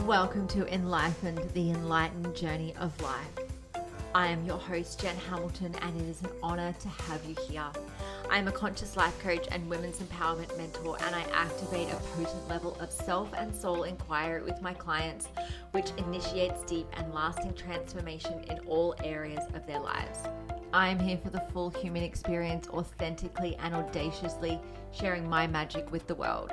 Welcome to Enlightened, the enlightened journey of life. I am your host, Jen Hamilton, and it is an honor to have you here. I am a conscious life coach and women's empowerment mentor, and I activate a potent level of self and soul inquiry with my clients, which initiates deep and lasting transformation in all areas of their lives. I am here for the full human experience, authentically and audaciously sharing my magic with the world.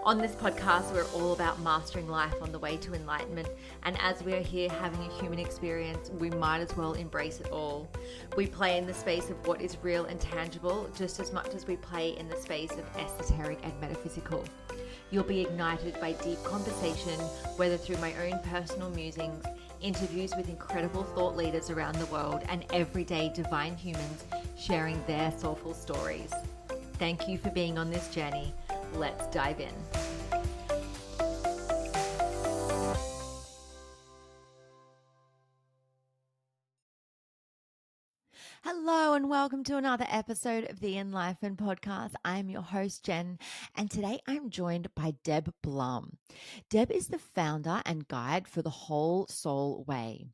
On this podcast, we're all about mastering life on the way to enlightenment. And as we are here having a human experience, we might as well embrace it all. We play in the space of what is real and tangible, just as much as we play in the space of esoteric and metaphysical. You'll be ignited by deep conversation, whether through my own personal musings, interviews with incredible thought leaders around the world, and everyday divine humans sharing their soulful stories. Thank you for being on this journey. Let's dive in. Hello and welcome to another episode of the Enlightened Podcast. I am your host, Jen, and today I'm joined by Deb Blum. Deb is the founder and guide for the Whole Soul Way.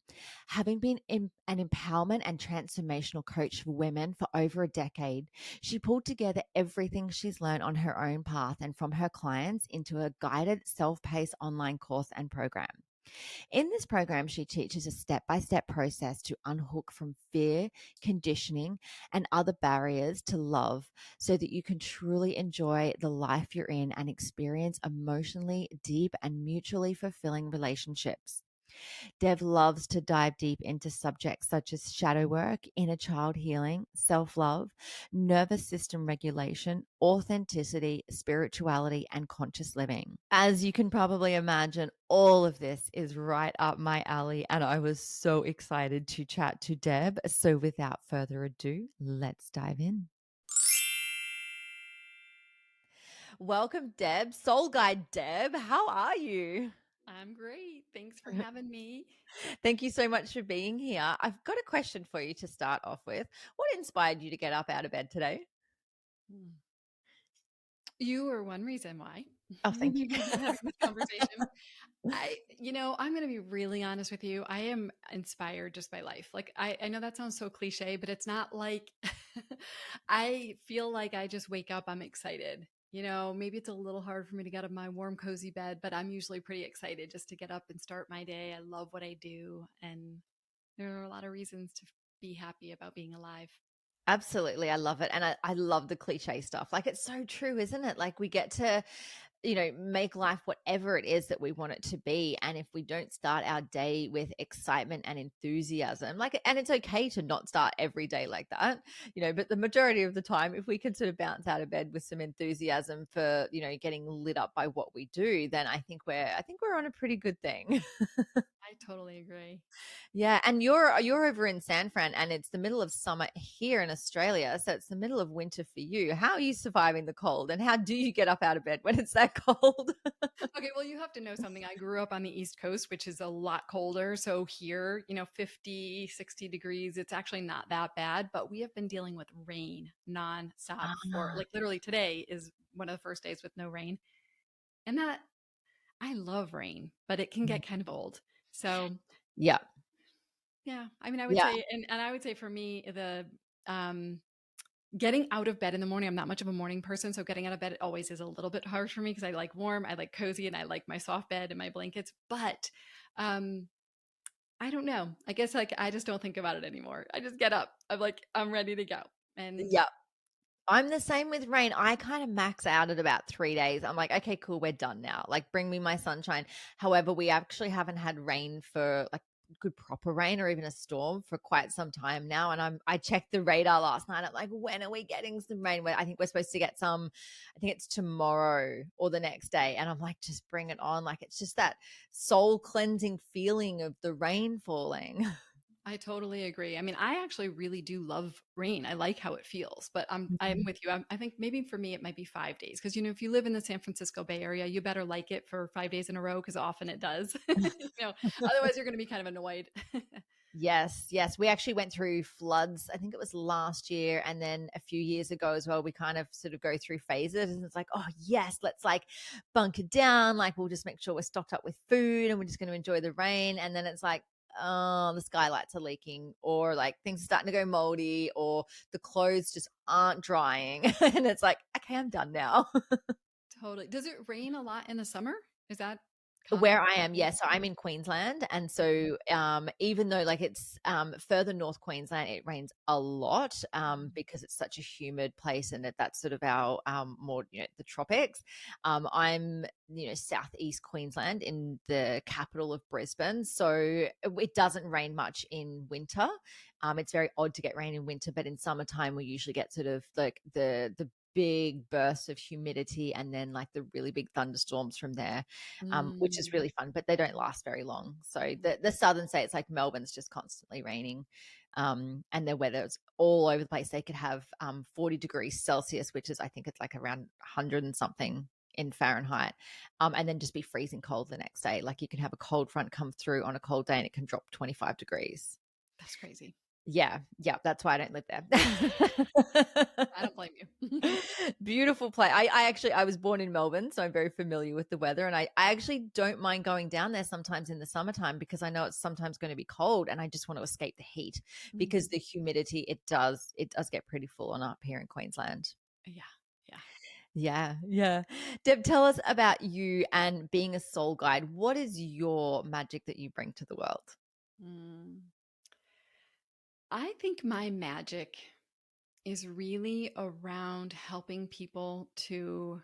Having been an empowerment and transformational coach for women for over a decade, she pulled together everything she's learned on her own path and from her clients into a guided self-paced online course and program. In this program, she teaches a step-by-step process to unhook from fear, conditioning, and other barriers to love so that you can truly enjoy the life you're in and experience emotionally deep and mutually fulfilling relationships. Deb loves to dive deep into subjects such as shadow work, inner child healing, self-love, nervous system regulation, authenticity, spirituality, and conscious living. As you can probably imagine, all of this is right up my alley, and I was so excited to chat to Deb. So without further ado, let's dive in. Welcome, Deb. Soul Guide Deb. How are you? I'm great. Thanks for having me. Thank you so much for being here. I've got a question for you to start off with. What inspired you to get up out of bed today? You are one reason why. Oh, thank you. Having this conversation. I'm going to be really honest with you. I am inspired just by life. Like, I know that sounds so cliche, but it's not like I feel like I just wake up, I'm excited. Maybe it's a little hard for me to get out of my warm, cozy bed, but I'm usually pretty excited just to get up and start my day. I love what I do. And there are a lot of reasons to be happy about being alive. Absolutely. I love it. And I love the cliche stuff. Like, it's so true, isn't it? Like, we get to, make life whatever it is that we want it to be. And if we don't start our day with excitement and enthusiasm, and it's okay to not start every day like that, but the majority of the time, if we can sort of bounce out of bed with some enthusiasm for, getting lit up by what we do, then I think we're on a pretty good thing. I totally agree. Yeah, and you're over in San Fran, and it's the middle of summer here in Australia, so it's the middle of winter for you. How are you surviving the cold, and how do you get up out of bed when it's that cold? Okay, well, you have to know something. I grew up on the East Coast, which is a lot colder. So here, 50, 60 degrees, it's actually not that bad, but we have been dealing with rain nonstop for literally today is one of the first days with no rain. And that I love rain, but it can get kind of old. So Yeah. yeah, I mean, I would say, and I would say for me, the getting out of bed in the morning, I'm not much of a morning person. So getting out of bed always is a little bit hard for me because I like warm, I like cozy, and I like my soft bed and my blankets. But I don't know. I guess I just don't think about it anymore. I just get up. I'm like, I'm ready to go. And Yeah. I'm the same with rain. I kind of max out at about 3 days. I'm like, okay, cool, we're done now. Like, bring me my sunshine. However, we actually haven't had rain for like good proper rain or even a storm for quite some time now. And I checked the radar last night. I'm like, when are we getting some rain? I think we're supposed to get some, I think it's tomorrow or the next day. And I'm like, just bring it on. Like, it's just that soul cleansing feeling of the rain falling. I totally agree. I mean, I actually really do love rain. I like how it feels, but I'm with you. I think maybe for me, it might be 5 days. Cause if you live in the San Francisco Bay Area, you better like it for 5 days in a row. Cause often it does, otherwise you're going to be kind of annoyed. Yes, yes. We actually went through floods. I think it was last year, and then a few years ago as well. We kind of sort of go through phases, and it's like, oh yes, let's like bunker down. Like we'll just make sure we're stocked up with food, and we're just going to enjoy the rain. And then it's like, oh, the skylights are leaking, or like things are starting to go moldy, or the clothes just aren't drying, and it's like, okay, I'm done now. Totally. Does it rain a lot in the summer? Is that Where common? I am, yes. So I'm in Queensland, and so, even though, like, it's, further north Queensland, it rains a lot, because it's such a humid place and that's sort of our, more, the tropics. I'm, southeast Queensland in the capital of Brisbane, so it doesn't rain much in winter. It's very odd to get rain in winter, but in summertime, we usually get sort of like the big bursts of humidity and then like the really big thunderstorms from there, which is Mm. really fun, but they don't last very long. So the southern states like Melbourne's just constantly raining, and their weather's all over the place. They could have 40 degrees Celsius, which is I think it's like around 100 and something in Fahrenheit, and then just be freezing cold the next day. Like you can have a cold front come through on a cold day and it can drop 25 degrees. That's crazy. Yeah, yeah, that's why I don't live there. I don't blame you. Beautiful place. I was born in Melbourne, so I'm very familiar with the weather, and I actually don't mind going down there sometimes in the summertime because I know it's sometimes going to be cold, and I just want to escape the heat because Mm. the humidity it does get pretty full on up here in Queensland. Yeah. Yeah. Yeah, yeah. Deb, tell us about you and being a soul guide. What is your magic that you bring to the world? Mm. I think my magic is really around helping people to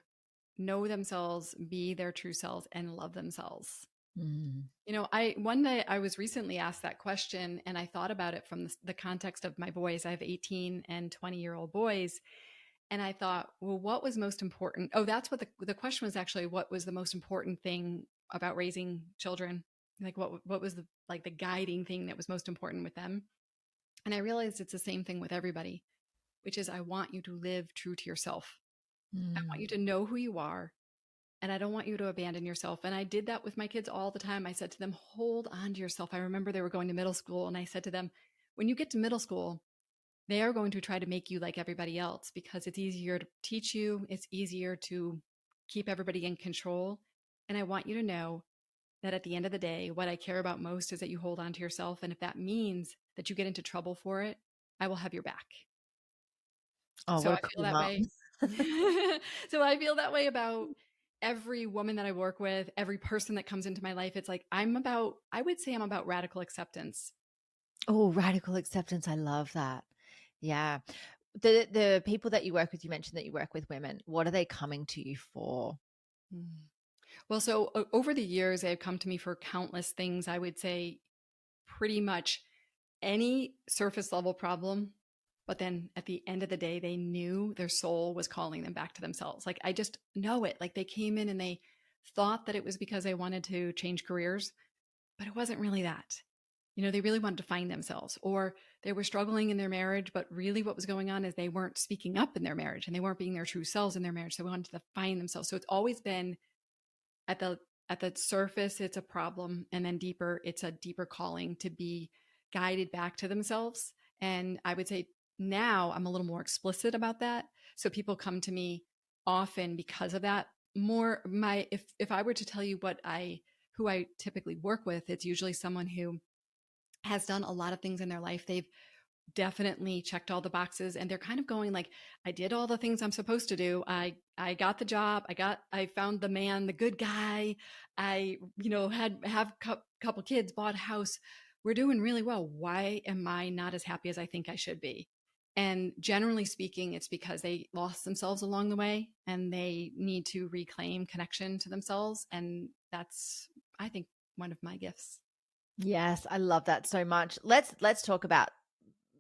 know themselves, be their true selves, and love themselves. Mm. I one day I was recently asked that question, and I thought about it from the context of my boys. I have 18 and 20-year-old boys, and I thought, well, what was most important? Oh, that's what the question was actually. What was the most important thing about raising children? Like what was the guiding thing that was most important with them? And I realized it's the same thing with everybody, which is I want you to live true to yourself. I want Mm. you to know who you are, and I don't want you to abandon yourself. And I did that with my kids all the time. I said to them, hold on to yourself. I remember they were going to middle school, and I said to them, when you get to middle school, they are going to try to make you like everybody else because it's easier to teach you, it's easier to keep everybody in control. And I want you to know that at the end of the day, what I care about most is that you hold on to yourself. And if that means that you get into trouble for it, I will have your back. Oh, So what I a feel cool that mom. way. So I feel that way about every woman that I work with, every person that comes into my life. It's like I would say I'm about radical acceptance. Oh, radical acceptance. I love that. Yeah. The people that you work with, you mentioned that you work with women. What are they coming to you for? Mm. Well, so over the years, they've come to me for countless things. I would say pretty much any surface level problem. But then at the end of the day, they knew their soul was calling them back to themselves. Like I just know it. Like they came in and they thought that it was because they wanted to change careers, but it wasn't really that. They really wanted to find themselves, or they were struggling in their marriage, but really what was going on is they weren't speaking up in their marriage and they weren't being their true selves in their marriage. So they wanted to find themselves. So it's always been at the surface, it's a problem, and then deeper, it's a deeper calling to be guided back to themselves. And I would say now I'm a little more explicit about that. So people come to me often because of that. More my if I were to tell you who I typically work with, it's usually someone who has done a lot of things in their life. They've definitely checked all the boxes, and they're kind of going like, I did all the things I'm supposed to do. I got the job. I found the man, the good guy. I have couple kids, bought a house. We're doing really well. Why am I not as happy as I think I should be? And generally speaking, it's because they lost themselves along the way and they need to reclaim connection to themselves. And that's, I think, one of my gifts. Yes, I love that so much. Let's talk about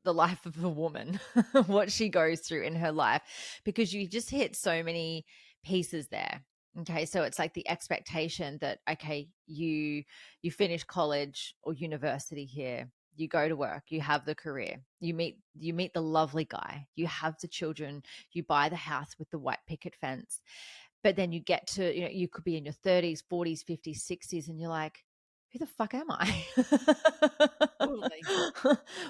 the life of a woman, what she goes through in her life, because you just hit so many pieces there. Okay, so it's like the expectation that okay, you finish college or university here, you go to work, you have the career, you meet the lovely guy, you have the children, you buy the house with the white picket fence, but then you get to you could be in your 30s, 40s, 50s, 60s, and you're like, who the fuck am I? Totally.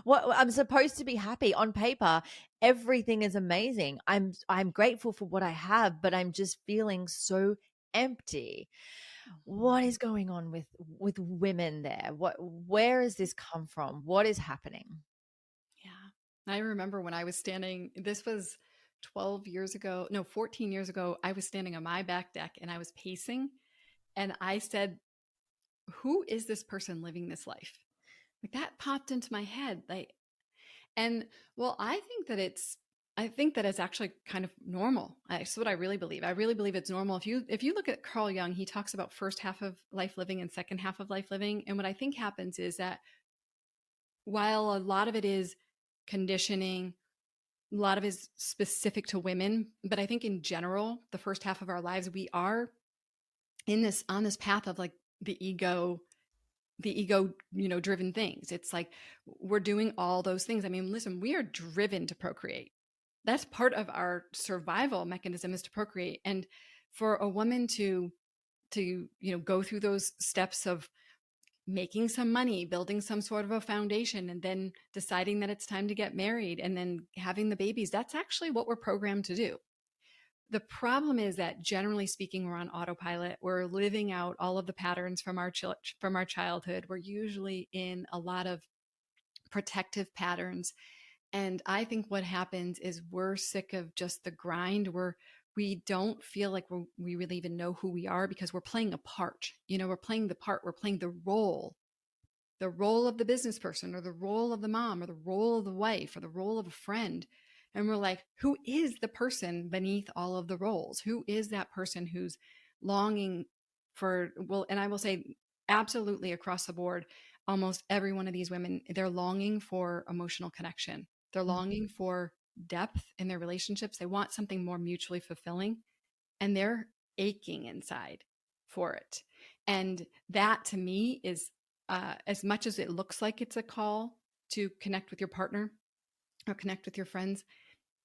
What I'm supposed to be happy on paper. Everything is amazing. I'm grateful for what I have, but I'm just feeling so empty. Mhm. What is going on with women there? Where has this come from? What is happening? Yeah. I remember when I was standing, this was 12 years ago, no, 14 years ago, I was standing on my back deck and I was pacing and I said, who is this person living this life? Like that popped into my head. And well, I think that it's actually kind of normal. That's what I really believe. I really believe it's normal. If you look at Carl Jung, he talks about first half of life living and second half of life living. And what I think happens is that while a lot of it is conditioning, a lot of it is specific to women, but I think in general, the first half of our lives, we are in this on this path of like the ego, driven things. It's like we're doing all those things. I mean, listen, we are driven to procreate. That's part of our survival mechanism is to procreate. And for a woman to go through those steps of making some money, building some sort of a foundation, and then deciding that it's time to get married and then having the babies, that's actually what we're programmed to do. The problem is that generally speaking, we're on autopilot. We're living out all of the patterns from our childhood. We're usually in a lot of protective patterns. And I think what happens is we're sick of just the grind. We don't feel like we really even know who we are because we're playing a part. We're playing the part. We're playing the role of the business person or the role of the mom or the role of the wife or the role of a friend. And we're like, who is the person beneath all of the roles? Who is that person who's longing for, well, and I will say absolutely across the board, almost every one of these women, they're longing for emotional connection. They're Mm. longing for depth in their relationships. They want something more mutually fulfilling and they're aching inside for it. And that to me is as much as it looks like it's a call to connect with your partner or connect with your friends,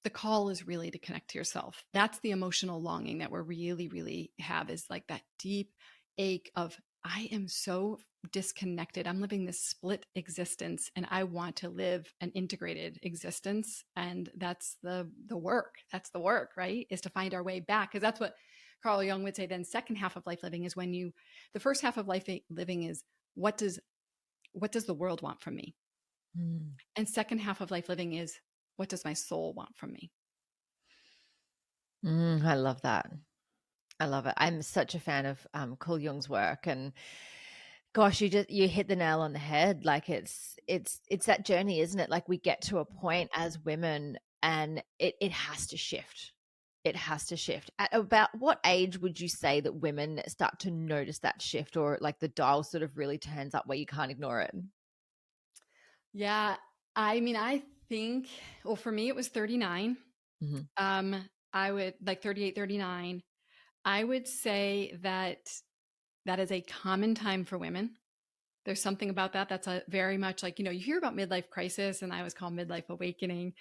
the call is really to connect to yourself. That's the emotional longing that we're really, really have is like that deep ache of, I am so disconnected. I'm living this split existence and I want to live an integrated existence. And that's the work. That's the work, right? Is to find our way back. Because that's what Carl Jung would say then second half of life living is when the first half of life living is what does the world want from me? Mm. And second half of life living is what does my soul want from me? I love that. I love it. I'm such a fan of Carl Jung's work, and gosh, you hit the nail on the head. Like it's that journey, isn't it? Like we get to a point as women, and it has to shift. It has to shift. At about what age would you say that women start to notice that shift, or like the dial sort of really turns up where you can't ignore it? Yeah. I mean, I think, well, for me, it was 39. Mhm. I would like 38, 39. I would say that that is a common time for women. There's something about that that's a very much like, you hear about midlife crisis and I always call midlife awakening,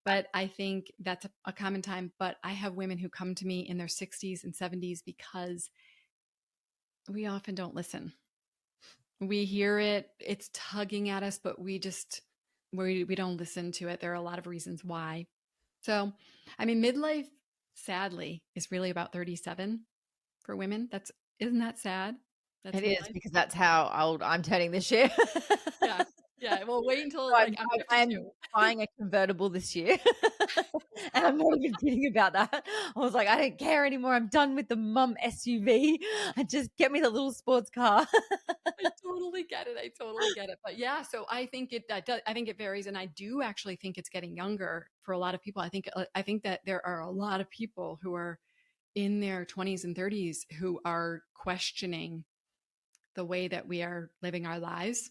but I think that's a common time. But I have women who come to me in their 60s and 70s because we often don't listen. We hear it, it's tugging at us, but we don't listen to it. There are a lot of reasons why. So, I mean, midlife sadly is really about 37 for women. Isn't that sad? That's It is midlife. because that's how old I'm turning this year. Yeah. Yeah. Well, wait So until like I'm I'm 52. buying a convertible this year, and I'm not even kidding about that. I was like, "I don't care anymore. I'm done with the mum SUV. I just get me the little sports car." I totally get it. I totally get it. But yeah, so I think I think it varies, and I do actually think it's getting younger for a lot of people. I think that there are a lot of people who are in their 20s and 30s who are questioning the way that we are living our lives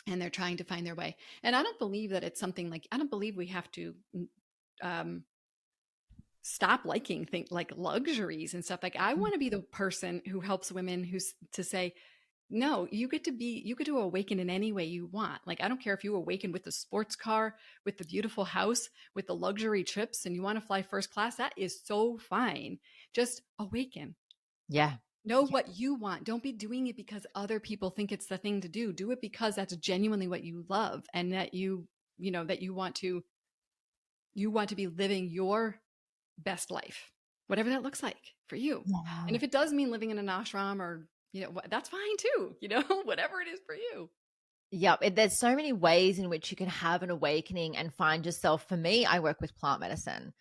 and they're trying to find their way. And I don't believe that it's something like I don't believe we have to um, stop liking things like luxuries and stuff. Like I want to be the person who helps women who's to say, no, you get to awaken in any way you want. Like I don't care if you awaken with the sports car, with the beautiful house, with the luxury trips, and you want to fly first class. That is so fine. Just awaken. Yeah. Know what you want. Don't be doing it because other people think it's the thing to do. Do it because that's genuinely what you love, and that that you want to be living your best life, whatever that looks like for you. And Yeah. if it does mean living in an ashram, or that's fine too, whatever it is for you. Yep. There's so many ways in which you can have an awakening and find yourself. For me, I work with plant medicine.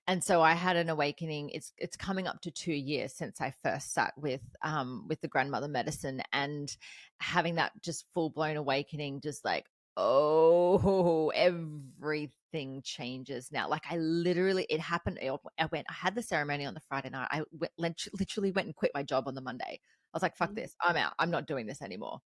And so I had an awakening. It's coming up to 2 years since I first sat with the grandmother medicine, and having that just full blown awakening, just like, oh, everything changes now. Like, I literally, it happened. I had the ceremony on the Friday night. Literally went and quit my job on the Monday. I was like, fuck Mhm. this. I'm out. I'm not doing this anymore.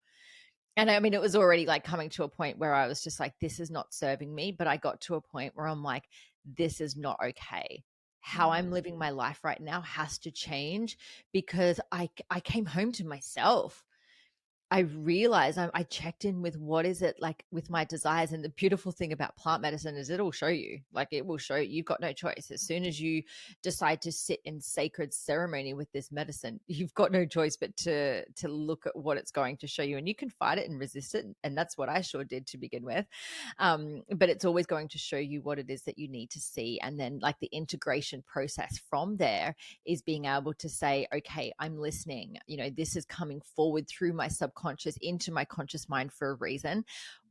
And I mean, it was already like coming to a point where I was just like, this is not serving me. But I got to a point where I'm like, this is not okay. How Mm. I'm living my life right now has to change, because I came home to myself. I realized I checked in with what is it like with my desires. And the beautiful thing about plant medicine is it'll show you, like, it will show you. You've got no choice. As soon as you decide to sit in sacred ceremony with this medicine, you've got no choice but to look at what it's going to show you. And you can fight it and resist it. And that's what I sure did to begin with. But it's always going to show you what it is that you need to see. And then, like, the integration process from there is being able to say, okay, I'm listening. This is coming forward through my subconscious into my conscious mind for a reason.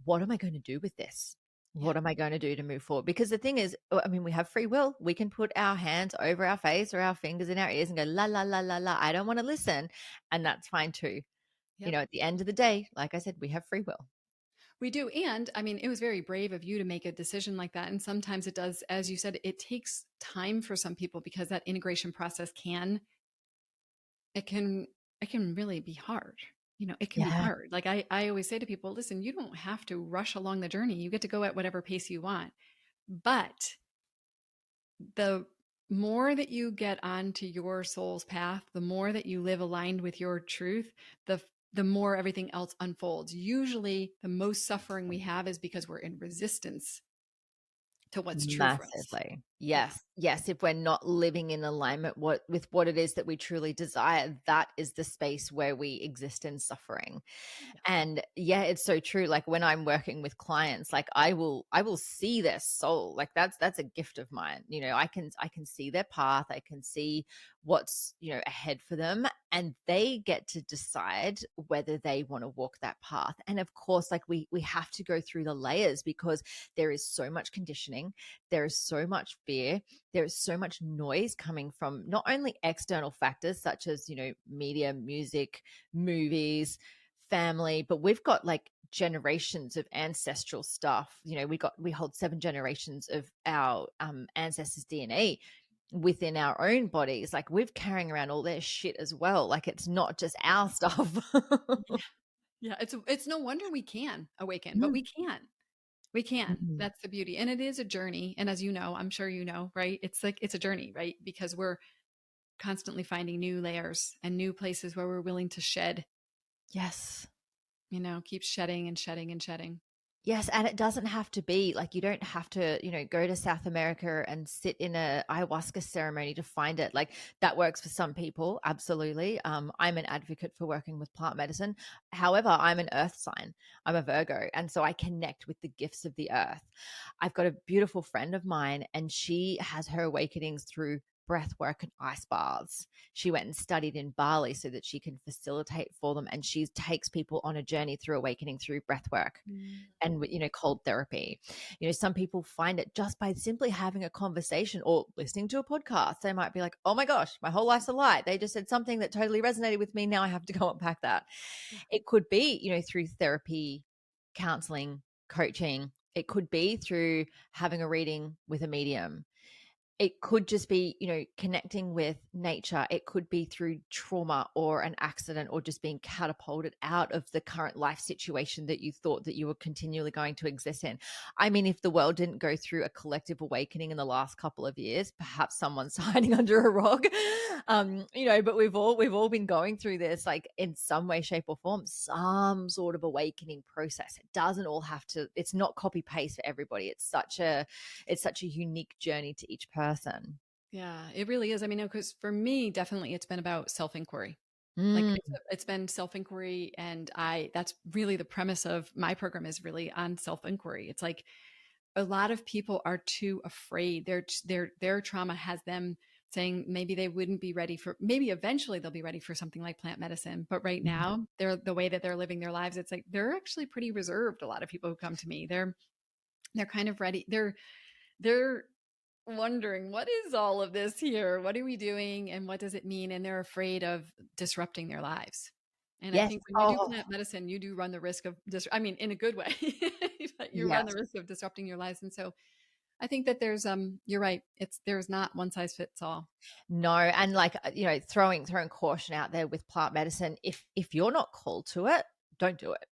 What am I going to do with this? Yeah. What am I going to do to move forward? Because the thing is, I mean, we have free will. We can put our hands over our face or our fingers in our ears and go, la, la, la, la, la. I don't want to listen. And that's fine too. Yep. At the end of the day, like I said, we have free will. We do. And I mean, it was very brave of you to make a decision like that. And sometimes it does, as you said, it takes time for some people, because that integration process it can, it can really be hard. It can be Yeah. hard. Like I always say to people, listen, you don't have to rush along the journey. You get to go at whatever pace you want. But the more that you get onto your soul's path, the more that you live aligned with your truth, the more everything else unfolds. Usually the most suffering we have is because we're in resistance to what's true for us. Massively. Yeah. Yes. Yes. If we're not living in alignment with what it is that we truly desire, that is the space where we exist in suffering. Yeah. And yeah, it's so true. Like, when I'm working with clients, like, I will see their soul. Like, that's a gift of mine. I can see their path. I can see what's, ahead for them, and they get to decide whether they want to walk that path. And of course, like, we have to go through the layers, because there is so much conditioning, there is so much fear, there is so much noise coming from not only external factors such as, media, music, movies, family, but we've got like generations of ancestral stuff. We hold 7 generations of our ancestors' DNA within our own bodies. Like, we're carrying around all their shit as well. Like, it's not just our stuff. Yeah. Yeah. It's no wonder we can awaken, but Mm. we can. We can. Mhm. That's the beauty. And it is a journey. And as you know, I'm sure you know, right? It's like it's a journey, right? Because we're constantly finding new layers and new places where we're willing to shed, Yes. keep shedding and shedding and shedding. Yes, and it doesn't have to be like, you don't have to, go to South America and sit in a ayahuasca ceremony to find it. Like, that works for some people, absolutely. I'm an advocate for working with plant medicine. However, I'm an earth sign. I'm a Virgo, and so I connect with the gifts of the earth. I've got a beautiful friend of mine, and she has her awakenings through breath work and ice baths. She went and studied in Bali so that she can facilitate for them, and she takes people on a journey through awakening through breath work Mm. and cold therapy. Some people find it just by simply having a conversation or listening to a podcast. They might be like, oh my gosh, my whole life's a lie. They just said something that totally resonated with me. Now I have to go unpack that. Yeah. It could be, through therapy, counseling, coaching. It could be through having a reading with a medium. It could just be, connecting with nature. It could be through trauma or an accident, or just being catapulted out of the current life situation that you thought that you were continually going to exist in. I mean, if the world didn't go through a collective awakening in the last couple of years, perhaps someone's hiding under a rock. But we've all been going through this, like, in some way, shape, or form, some sort of awakening process. It doesn't all have to, it's not copy paste for everybody. It's such a unique journey to each person. Yeah, it really is. I mean, because for me, definitely it's been about self inquiry. Like Mm. it's been self-inquiry, and that's really the premise of my program, is really on self-inquiry. It's like a lot of people are too afraid. Their trauma has them saying maybe they wouldn't be ready for, maybe eventually they'll be ready for something like plant medicine. But right Mhm. now, they're the way that they're living their lives. It's like they're actually pretty reserved. A lot of people who come to me, they're kind of ready. They're wondering, what is all of this here? What are we doing? And what does it mean? And they're afraid of disrupting their lives. And I Yes. think when you do Oh, plant medicine, you do run the risk of I mean, in a good way, but you run the yes. risk of disrupting your lives. And so I think that you're right. There's not one size fits all. No, and like, throwing caution out there with plant medicine, if you're not called to it, don't do it.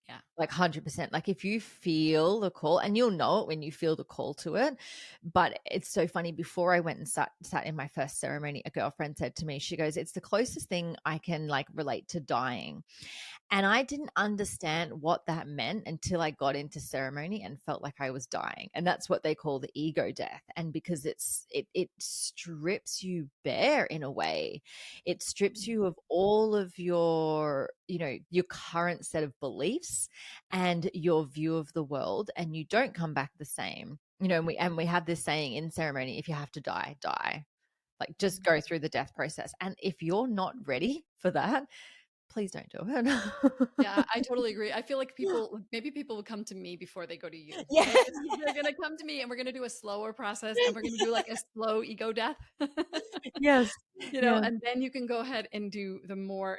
Yeah. Like 100%. Like if you feel the call, and you'll know it when you feel the call to it. But it's so funny. Before I went and sat in my first ceremony, a girlfriend said to me, she goes, "It's the closest thing I can like relate to dying." And I didn't understand what that meant until I got into ceremony and felt like I was dying. And that's what they call the ego death. And because it strips you bare in a way. It strips you of all of your current set of beliefs and your view of the world, and you don't come back the same. And we have this saying in ceremony, if you have to die, die. Like just go through the death process. And if you're not ready for that, please don't do it. Yeah, I totally agree. I feel like maybe people will come to me before they go to you. Yeah. Like they're going to come to me, and we're going to do a slower process, and we're going to do like a slow ego death. Yes. Yeah. And then you can go ahead and do the more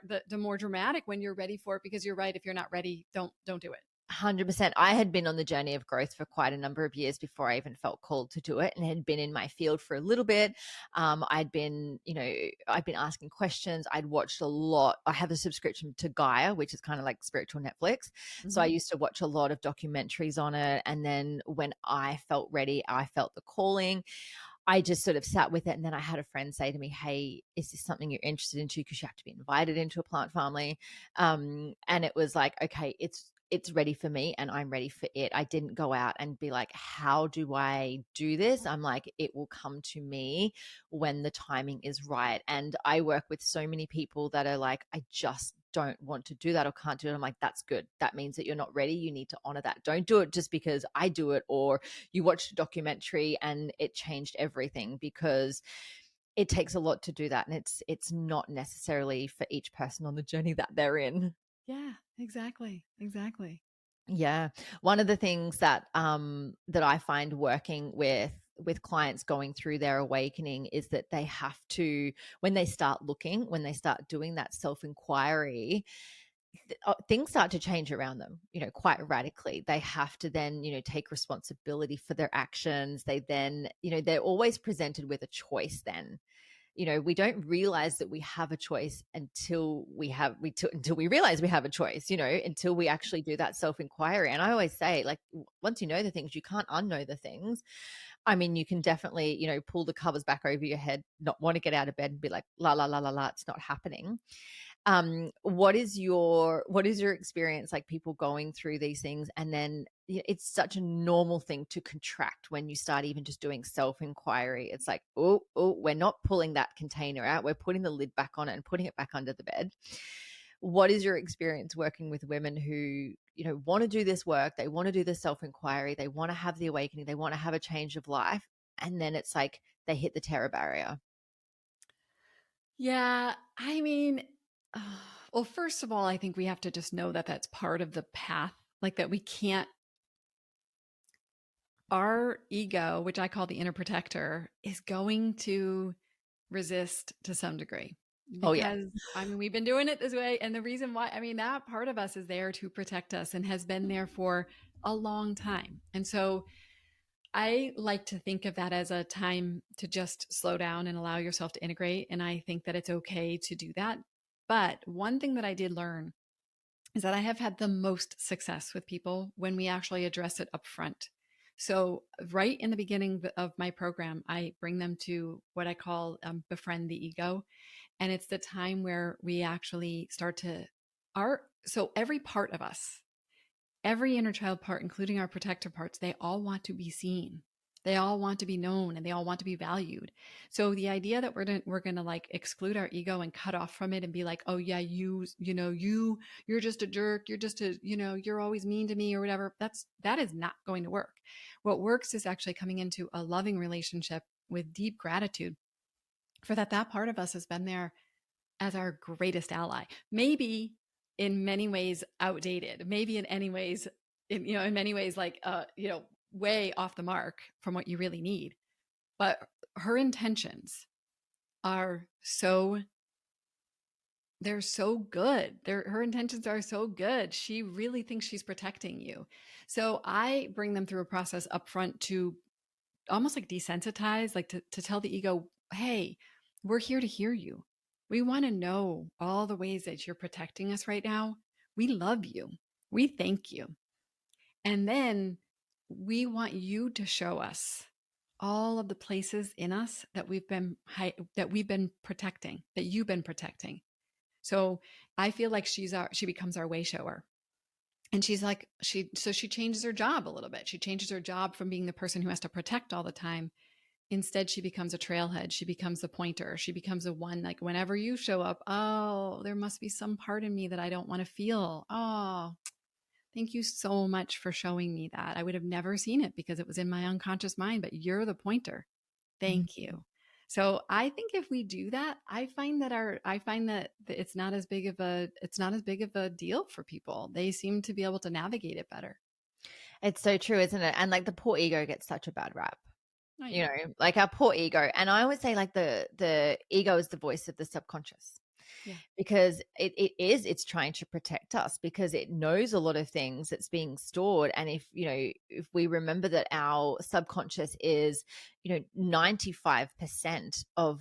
dramatic when you're ready for it, because you're right. If you're not ready, don't do it. 100%. I had been on the journey of growth for quite a number of years before I even felt called to do it, and had been in my field for a little bit. I'd been asking questions. I'd watched a lot. I have a subscription to Gaia, which is kind of like spiritual Netflix. So I Mhm. used to watch a lot of documentaries on it. And then when I felt ready, I felt the calling. I just sort of sat with it. And then I had a friend say to me, "Hey, is this something you're interested into? Because you have to be invited into a plant family." And it was like, okay, it's ready for me and I'm ready for it. I didn't go out and be like, how do I do this? I'm like, it will come to me when the timing is right. And I work with so many people that are like, I just don't want to do that or can't do it. I'm like, that's good. That means that you're not ready. You need to honor that. Don't do it just because I do it, or you watched a documentary and it changed everything, because it takes a lot to do that. And it's not necessarily for each person on the journey that they're in. Yeah, exactly. Exactly. Yeah. One of the things that I find working with clients going through their awakening is that they have to, when they start looking, when they start doing that self-inquiry, things start to change around them, quite radically. They have to then, take responsibility for their actions. They then, they're always presented with a choice then. We don't realize that we have a choice until we realize we have a choice, until we actually do that self-inquiry. And I always say, like, once you know the things, you can't unknow the things. I mean, you can definitely, pull the covers back over your head, not want to get out of bed and be like, la, la, la, la, la, it's not happening. What is your experience, like people going through these things, and then it's such a normal thing to contract when you start even just doing self-inquiry. It's like, oh, we're not pulling that container out, we're putting the lid back on it and putting it back under the bed. What is your experience working with women who want to do this work, they want to do the self-inquiry, they want to have the awakening, they want to have a change of life, and then it's like they hit the terror barrier? Yeah, I mean, well, first of all, I think we have to just know that that's part of the path, like that we can't, our ego, which I call the inner protector, is going to resist to some degree, Oh yeah. because I mean, we've been doing it this way. And the reason why, I mean, that part of us is there to protect us and has been there for a long time. And so I like to think of that as a time to just slow down and allow yourself to integrate. And I think that it's okay to do that. But one thing that I did learn is that I have had the most success with people when we actually address it up front. So, right in the beginning of my program, I bring them to what I call befriend the ego. And it's the time where we actually start to, so every part of us, every inner child part, including our protector parts, they all want to be seen. They all want to be known and they all want to be valued. So the idea that we're going to like exclude our ego and cut off from it and be like, oh yeah, you're just a jerk. You're just a, you're always mean to me or whatever. That is not going to work. What works is actually coming into a loving relationship with deep gratitude for that part of us has been there as our greatest ally. Maybe in many ways outdated, maybe in many ways like way off the mark from what you really need. But her intentions are they're so good. Her intentions are so good. She really thinks she's protecting you. So I bring them through a process upfront to almost like desensitize, like to tell the ego, hey, we're here to hear you. We want to know all the ways that you're protecting us right now. We love you. We thank you. And then we want you to show us all of the places in us that we've been protecting, that you've been protecting. So I feel like she becomes our way shower. And she's like, she changes her job a little bit. She changes her job from being the person who has to protect all the time. Instead, she becomes a trailhead. She becomes a pointer. She becomes a one, like whenever you show up, oh, there must be some part in me that I don't want to feel. Oh, thank you so much for showing me that. I would have never seen it because it was in my unconscious mind, but you're the pointer. Thank you. So I think if we do that, I find that it's not as big of a deal for people. They seem to be able to navigate it better. It's so true, isn't it? And like the poor ego gets such a bad rap. Oh, yeah. Like our poor ego. And I always say like the ego is the voice of the subconscious. Yeah. Because it's trying to protect us because it knows a lot of things that's being stored. And if we remember that our subconscious is 95% of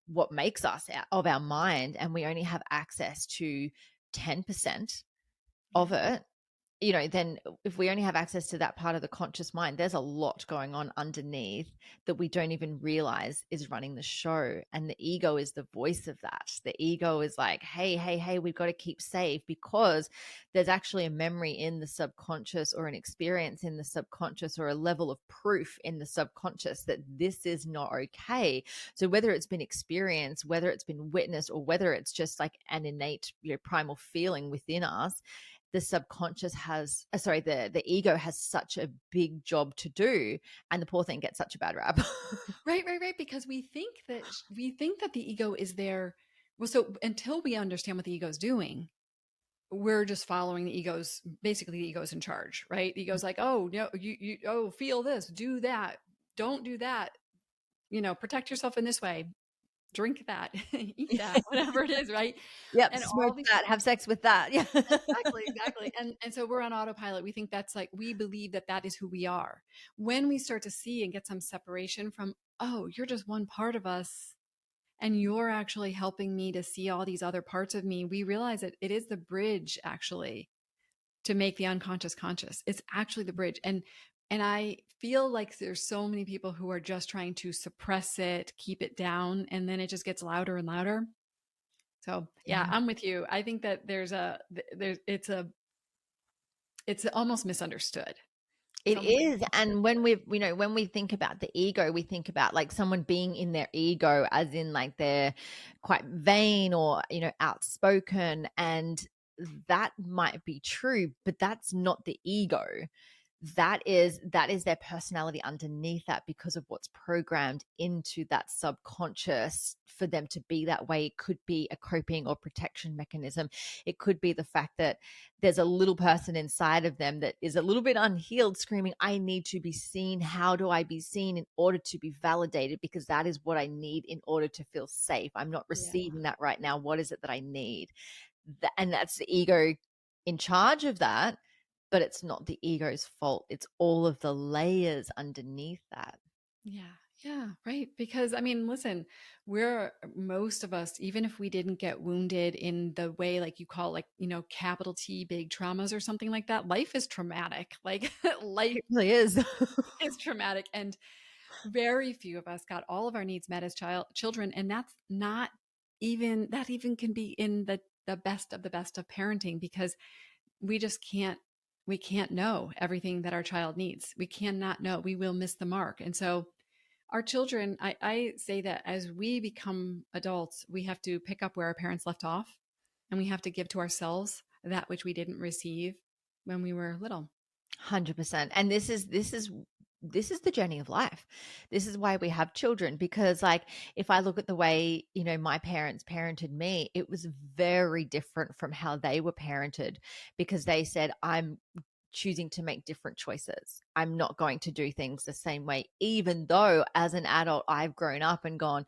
what makes us of our mind, and we only have access to 10% of it, then if we only have access to that part of the conscious mind, there's a lot going on underneath that we don't even realize is running the show. And the ego is the voice of that. The ego is like, hey, we've got to keep safe, because there's actually a memory in the subconscious, or an experience in the subconscious, or a level of proof in the subconscious that this is not okay. So whether it's been experienced, whether it's been witnessed, or whether it's just like an innate, primal feeling within us, the subconscious the ego has such a big job to do, and the poor thing gets such a bad rap. Right. Because we think that the ego is there. Well, so until we understand what the ego is doing, we're just following basically the ego's in charge, right? The ego's like, oh, no, you feel this, do that, don't do that, protect yourself in this way, drink that, eat that, whatever it is, right? Yep, And smoke that, have sex with that. Yeah. exactly. And so we're on autopilot. We think that's like, we believe that is who we are. When we start to see and get some separation from, oh, you're just one part of us, and you're actually helping me to see all these other parts of me, we realize that it is the bridge actually to make the unconscious conscious. It's actually the bridge. And I feel like there's so many people who are just trying to suppress it, keep it down, and then it just gets louder and louder. So yeah, I'm with you. I think that it's almost misunderstood. It is. And when when we think about the ego, we think about like someone being in their ego, as in like they're quite vain or, outspoken. And that might be true, but that's not the ego. That is their personality underneath that, because of what's programmed into that subconscious for them to be that way. It could be a coping or protection mechanism. It could be the fact that there's a little person inside of them that is a little bit unhealed, screaming, I need to be seen. How do I be seen in order to be validated? Because that is what I need in order to feel safe. I'm not receiving that right now. What is it that I need? And that's the ego in charge of that. But it's not the ego's fault. It's all of the layers underneath that. Yeah, right. Because I mean, listen, most of us, even if we didn't get wounded in the way, like you call, like, capital T big traumas or something like that, life is traumatic. Like life It really is. is traumatic. And very few of us got all of our needs met as children. And that's not that even can be in the best of parenting, because we just can't we can't know everything that our child needs. We cannot know. We will miss the mark. And so our children, I say that as we become adults, we have to pick up where our parents left off, and we have to give to ourselves that which we didn't receive when we were little. 100%. And this is the journey of life. This is why we have children, because like if I look at the way, my parents parented me, it was very different from how they were parented, because they said, I'm choosing to make different choices. I'm not going to do things the same way, even though as an adult I've grown up and gone,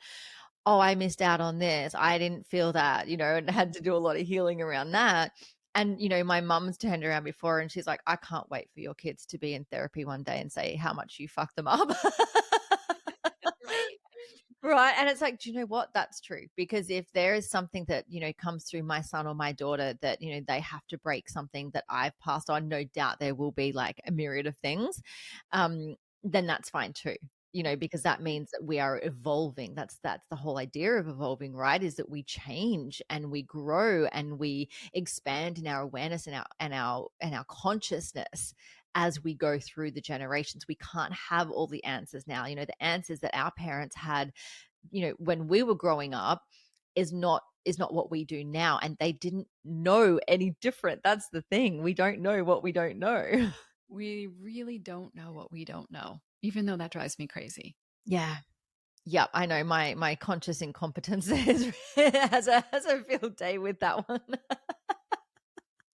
oh, I missed out on this. I didn't feel that, and had to do a lot of healing around that. And, my mum's turned around before and she's like, I can't wait for your kids to be in therapy one day and say how much you fucked them up. Right. Right. And it's like, do you know what? That's true. Because if there is something that, comes through my son or my daughter that, they have to break something that I've passed on, no doubt there will be like a myriad of things. Then that's fine too, because that means that we are evolving. That's the whole idea of evolving, right? Is that we change and we grow and we expand in our awareness and our consciousness as we go through the generations. We can't have all the answers now. The answers that our parents had, when we were growing up is not what we do now, and they didn't know any different. That's the thing. We don't know what we don't know. We really don't know what we don't know, even though that drives me crazy. Yeah. Yep, I know my conscious incompetence has a field day with that one.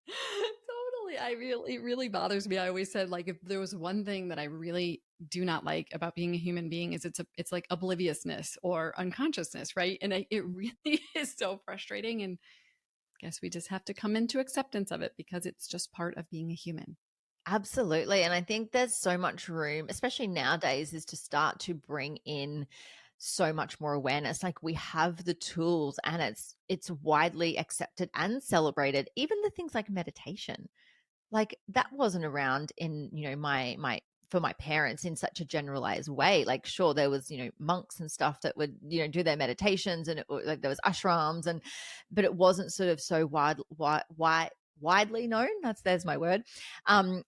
Totally. It really bothers me. I always said, like, if there was one thing that I really do not like about being a human being, is it's like obliviousness or unconsciousness, right? And it really is so frustrating. And I guess we just have to come into acceptance of it, because it's just part of being a human. Absolutely. And I think there's so much room, especially nowadays, is to start to bring in so much more awareness. Like we have the tools and it's widely accepted and celebrated. Even the things like meditation. Like that wasn't around in, my for my parents in such a generalized way. Like sure there was, monks and stuff that would, do their meditations, and like there was ashrams, but it wasn't sort of so widely known. There's my word.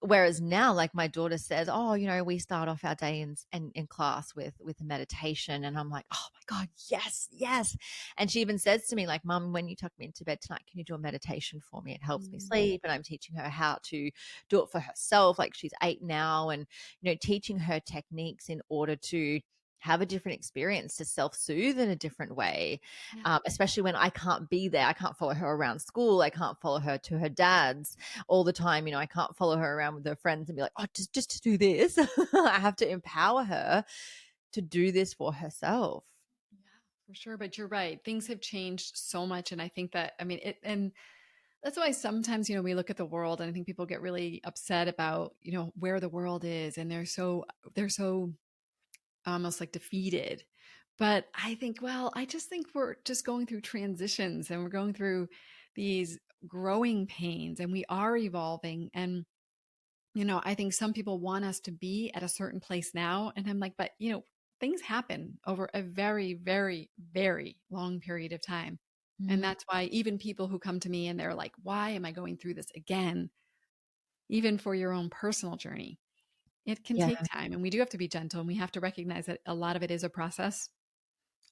Whereas now, like my daughter says, oh, we start off our day in class with a meditation, and I'm like, oh my God, yes, yes. And she even says to me, like, Mum, when you tuck me into bed tonight, can you do a meditation for me? It helps me sleep. And I'm teaching her how to do it for herself. Like she's 8 now, and teaching her techniques in order to have a different experience, to self-soothe in a different way. Yeah. Especially when I can't be there. I can't follow her around school. I can't follow her to her dad's all the time. I can't follow her around with her friends and be like, oh, just to do this. I have to empower her to do this for herself. Yeah, for sure. But you're right. Things have changed so much. And I think that, I mean, and that's why sometimes, we look at the world, and I think people get really upset about, where the world is, and they're so almost like defeated. But I think, well, I just think we're just going through transitions, and we're going through these growing pains, and we are evolving. And, I think some people want us to be at a certain place now. And I'm like, but, things happen over a very, very, very long period of time. And Mm, that's why even people who come to me and they're like, why am I going through this again? Even for your own personal journey, it can yeah. take time, and we do have to be gentle, and we have to recognize that a lot of it is a process.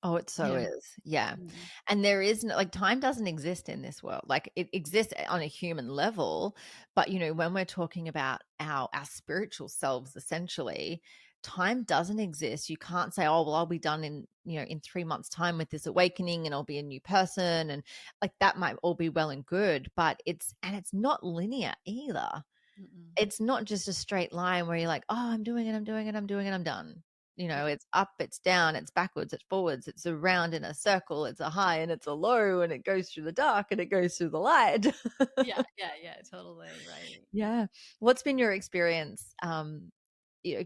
Oh, it so Yeah. is. Yeah. Yeah. And there is no, like, time doesn't exist in this world. Like it exists on a human level, but when we're talking about our spiritual selves, essentially, time doesn't exist. You can't say, oh, well, I'll be done in 3 months time with this awakening and I'll be a new person. And like that might all be well and good, but it's not linear either. Mm-mm. It's not just a straight line where you're like, oh, I'm doing it, I'm doing it, I'm doing it, I'm done. Yeah. It's up, it's down, it's backwards, it's forwards, it's a round in a circle, it's a high and it's a low, and it goes through the dark and it goes through the light. Yeah. Yeah. Yeah. Totally. Right. Yeah. What's been your experience,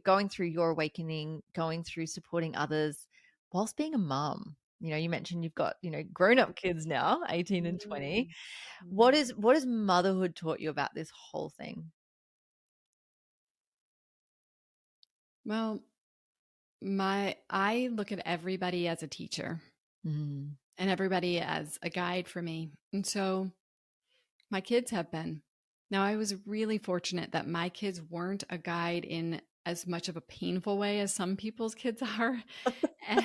going through your awakening, going through supporting others whilst being a mum? You mentioned you've got, grown up kids now, 18 and 20. Mm. What Mhm. is what has motherhood taught you about this whole thing? Well, I look at everybody as a teacher, Mm, and everybody as a guide for me. And so my kids have been. Now, I was really fortunate that my kids weren't a guide in as much of a painful way as some people's kids are. And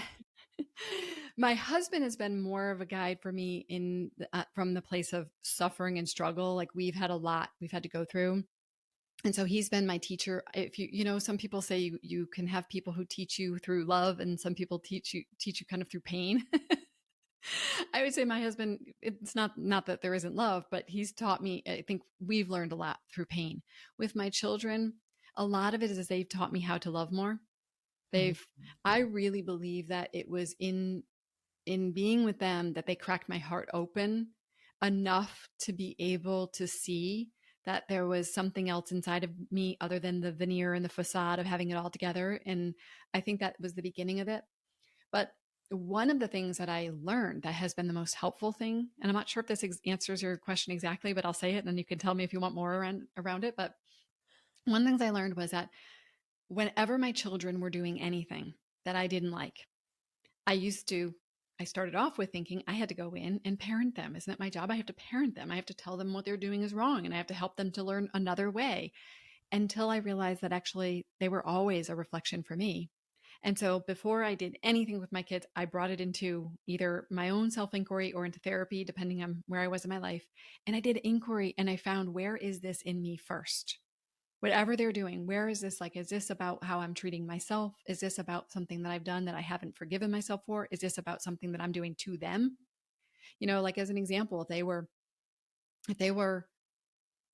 my husband has been more of a guide for me from the place of suffering and struggle. Like we've had a lot we've had to go through. And so he's been my teacher. If some people say you can have people who teach you through love, and some people teach you kind of through pain. I would say my husband, it's not that there isn't love, but he's taught me, I think we've learned a lot through pain. With my children, a lot of it is they've taught me how to love more. Mhm. I really believe that it was in being with them that they cracked my heart open enough to be able to see that there was something else inside of me other than the veneer and the facade of having it all together. And I think that was the beginning of it. But one of the things that I learned that has been the most helpful thing, and I'm not sure if this answers your question exactly, but I'll say it and then you can tell me if you want more around it. But one of the things I learned was that whenever my children were doing anything that I didn't like, I started off with thinking I had to go in and parent them. Isn't it my job? I have to parent them. I have to tell them what they're doing is wrong, and I have to help them to learn another way, until I realized that actually they were always a reflection for me. And so before I did anything with my kids, I brought it into either my own self inquiry or into therapy, depending on where I was in my life. And I did inquiry and I found, where is this in me first? Whatever they're doing, where is this? Like, is this about how I'm treating myself? Is this about something that I've done that I haven't forgiven myself for? Is this about something that I'm doing to them? Like as an example, if they were,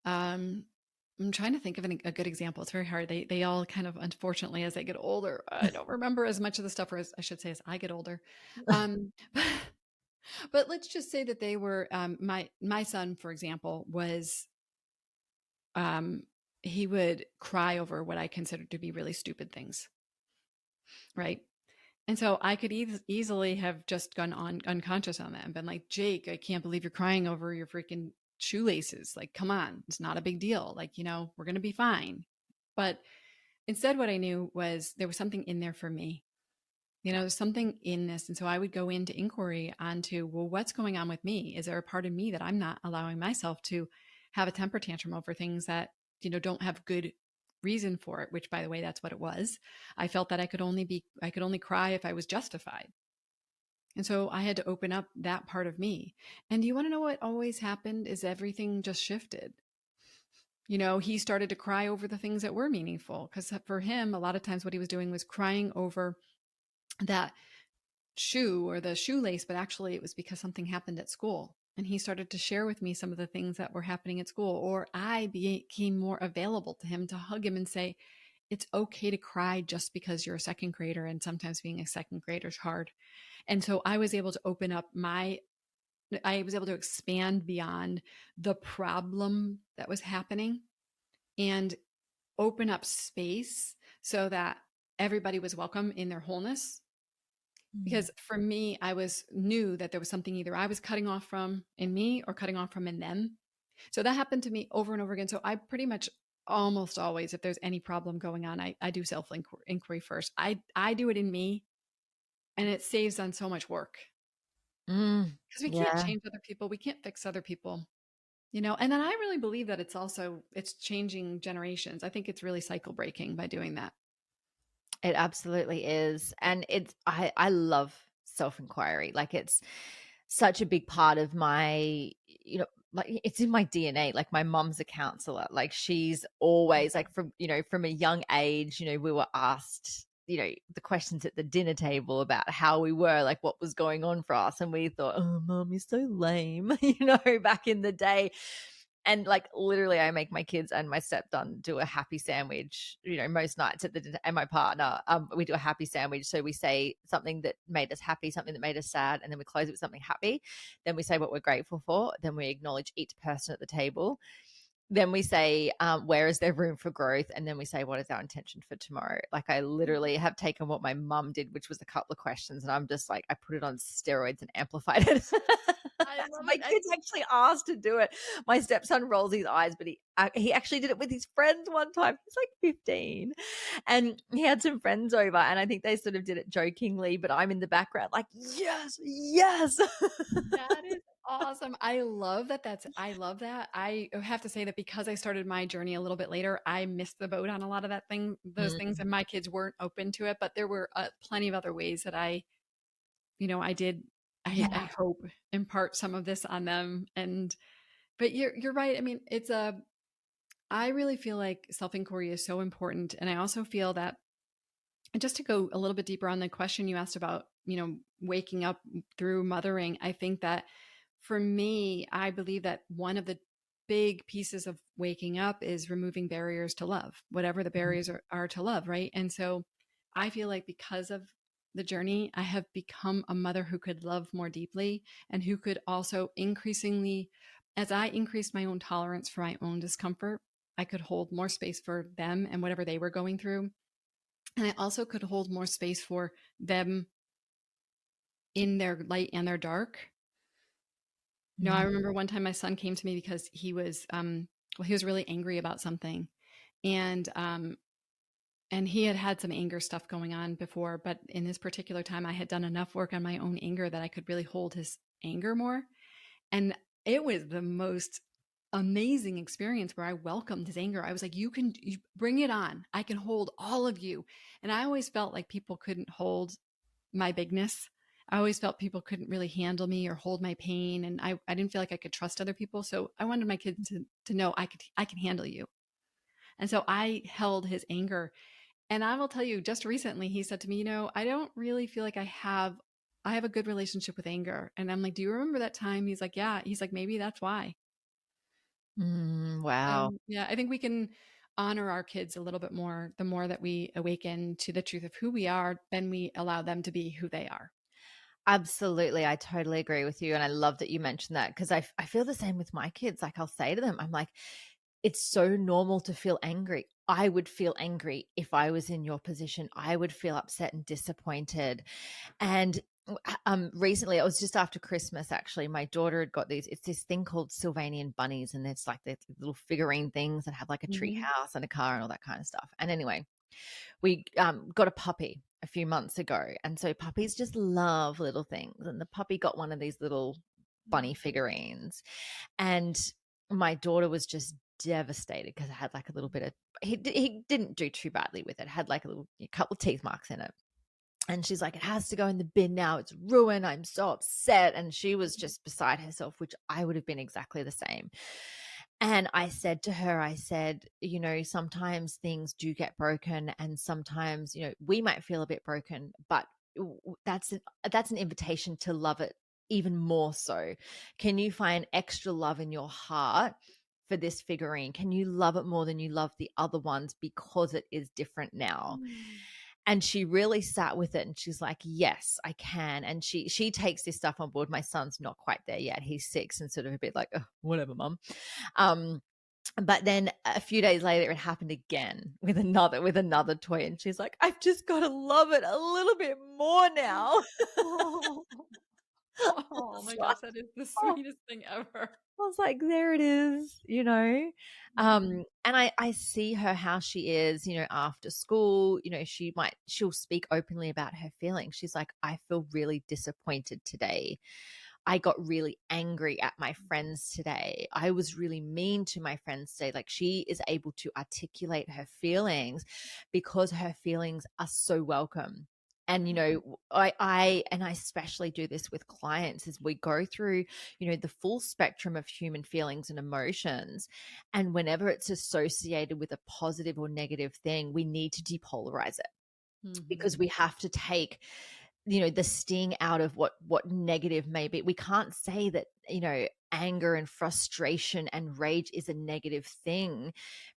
I'm trying to think of a good example. It's very hard. They all kind of, unfortunately, as they get older, I don't remember as much of the stuff, or as I should say, as I get older. Um, but let's just say that they were, my son, for example, was, um, he would cry over what I considered to be really stupid things, right? And so I could easily have just gone on unconscious on that and been like, Jake, I can't believe you're crying over your freaking shoelaces. Like, come on, it's not a big deal. Like, we're going to be fine. But instead, what I knew was there was something in there for me. There's something in this. And so I would go into inquiry onto, well, what's going on with me? Is there a part of me that I'm not allowing myself to have a temper tantrum over things that, don't have good reason for it, which, by the way, that's what it was. I felt that I could only cry if I was justified. And so I had to open up that part of me. And do you want to know what always happened? Is everything just shifted. He started to cry over the things that were meaningful, because for him, a lot of times what he was doing was crying over that shoe or the shoelace, but actually it was because something happened at school. And he started to share with me some of the things that were happening at school, or I became more available to him to hug him and say, it's okay to cry just because you're a second grader. And sometimes being a second grader is hard. And so I was able to I was able to expand beyond the problem that was happening and open up space so that everybody was welcome in their wholeness. Because for me, knew that there was something either I was cutting off from in me or cutting off from in them. So that happened to me over and over again. So I pretty much almost always, if there's any problem going on, I do self inquiry first. I do it in me, and it saves on so much work, because we can't Yeah. change other people. We can't fix other people, and then I really believe that it's changing generations. I think it's really cycle breaking by doing that. It absolutely is. And I love self-inquiry. Like it's such a big part of my, like it's in my DNA. Like my mom's a counselor. Like she's always like from a young age, we were asked, the questions at the dinner table about how we were, like what was going on for us. And we thought, oh, mom, you're so lame, back in the day. And like literally I make my kids and my stepson do a happy sandwich, most nights at the dinner, and my partner, we do a happy sandwich. So we say something that made us happy, something that made us sad, and then we close it with something happy. Then we say what we're grateful for. Then we acknowledge each person at the table. Then we say, where is there room for growth? And then we say, what is our intention for tomorrow? Like I literally have taken what my mum did, which was a couple of questions, and I'm just like, I put it on steroids and amplified it. I love My it. kids actually asked to do it. My stepson rolls his eyes, but he actually did it with his friends one time. He's like 15, and he had some friends over, and I think they sort of did it jokingly, but I'm in the background like, yes, yes. That is awesome. I love that. I love that. I have to say that because I started my journey a little bit later, I missed the boat on a lot of those things, Mm, and my kids weren't open to it. But there were plenty of other ways that I did. I yeah. hope impart some of this on them. But you're right. I mean, I really feel like self inquiry is so important, and I also feel that, and just to go a little bit deeper on the question you asked about, waking up through mothering, I think that for me, I believe that one of the big pieces of waking up is removing barriers to love, whatever the barriers are to love, right? And so I feel like because of the journey, I have become a mother who could love more deeply and who could also increasingly, as I increased my own tolerance for my own discomfort, I could hold more space for them and whatever they were going through. And I also could hold more space for them in their light and their dark. I Mm, remember one time my son came to me because he was really angry about something, and he had some anger stuff going on before, but in this particular time, I had done enough work on my own anger that I could really hold his anger more, and it was the most amazing experience where I welcomed his anger. I was like, you bring it on. I can hold all of you. And I always felt like people couldn't hold my bigness. I always felt people couldn't really handle me or hold my pain. And I didn't feel like I could trust other people. So I wanted my kids to know I can handle you. And so I held his anger. And I will tell you, just recently he said to me, I don't really feel like I have a good relationship with anger. And I'm like, do you remember that time? He's like, yeah. He's like, maybe that's why. wow. Yeah, I think we can honor our kids a little bit more the more that we awaken to the truth of who we are, then we allow them to be who they are. Absolutely. I totally agree with you. And I love that you mentioned that because I feel the same with my kids. Like I'll say to them, I'm like, it's so normal to feel angry. I would feel angry if I was in your position. I would feel upset and disappointed. And recently, it was just after Christmas, actually, my daughter had got it's this thing called Sylvanian bunnies, and it's like the little figurine things that have like a tree Mhm. house and a car and all that kind of stuff. And anyway, we got a puppy a few months ago. And so puppies just love little things. And the puppy got one of these little bunny figurines. And my daughter was just devastated because it had like a little bit of, he didn't do too badly with it, had like a couple of teeth marks in it. And she's like, it has to go in the bin now. It's ruined. I'm so upset. And she was just beside herself, which I would have been exactly the same. And I said to her, I said, sometimes things do get broken, and sometimes, we might feel a bit broken, but that's an invitation to love it even more so. Can you find extra love in your heart for this figurine? Can you love it more than you love the other ones because it is different now? Mm. And she really sat with it and she's like, yes, I can. And she takes this stuff on board. My son's not quite there yet. He's 6 and sort of a bit like, oh, whatever, mum. Um, but then a few days later it happened again with another toy, and she's like, I've just got to love it a little bit more now. Oh, oh my So gosh, that is the I sweetest thing ever. was like, there it is. Mhm. And I see her how she is, after school. She'll speak openly about her feelings. She's like, I feel really disappointed today. I got really angry at my friends today. I was really mean to my friends today. Like, she is able to articulate her feelings because her feelings are so welcome. And I especially do this with clients as we go through, the full spectrum of human feelings and emotions. And whenever it's associated with a positive or negative thing, we need to depolarize it, because Mhm. we have to take the sting out of what negative may be. We can't say that anger and frustration and rage is a negative thing,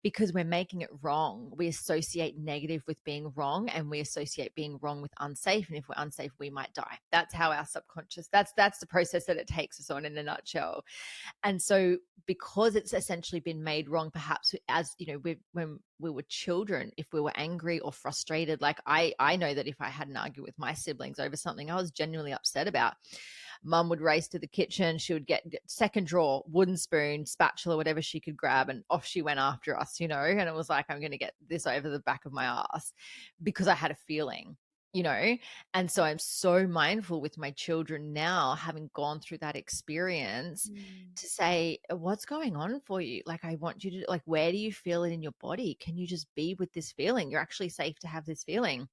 because we're making it wrong. We associate negative with being wrong, and we associate being wrong with unsafe, and if we're unsafe we might die. That's how our subconscious, that's the process that it takes us on in a nutshell. And so, because it's essentially been made wrong, perhaps, as when we were children, if we were angry or frustrated, like I know that if I had an argument with my siblings over something I was genuinely upset about, mum would race to the kitchen. She would get second drawer, wooden spoon, spatula, whatever she could grab, and off she went after us, and it was like, I'm going to get this over the back of my ass, because I had a feeling. you know? And so I'm so mindful with my children now, having gone through that experience, Mm. to say, what's going on for you? Like, I want you to, like, where do you feel it in your body? Can you just be with this feeling? You're actually safe to have this feeling.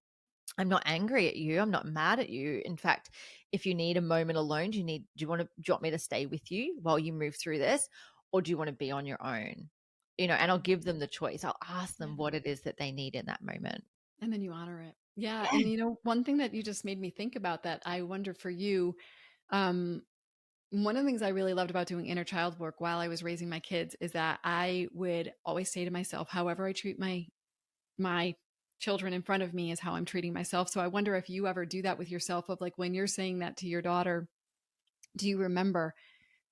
I'm not angry at you. I'm not mad at you. In fact, if you need a moment alone, do you want me to stay with you while you move through this? Or do you want to be on your own? And I'll give them the choice. I'll ask them Yeah. what it is that they need in that moment. And then you honor it. Yeah. Yeah. And one thing that you just made me think about that I wonder for you, um, one of the things I really loved about doing inner child work while I was raising my kids is that I would always say to myself, however I treat my children in front of me is how I'm treating myself. So I wonder if you ever do that with yourself of like when you're saying that to your daughter, do you remember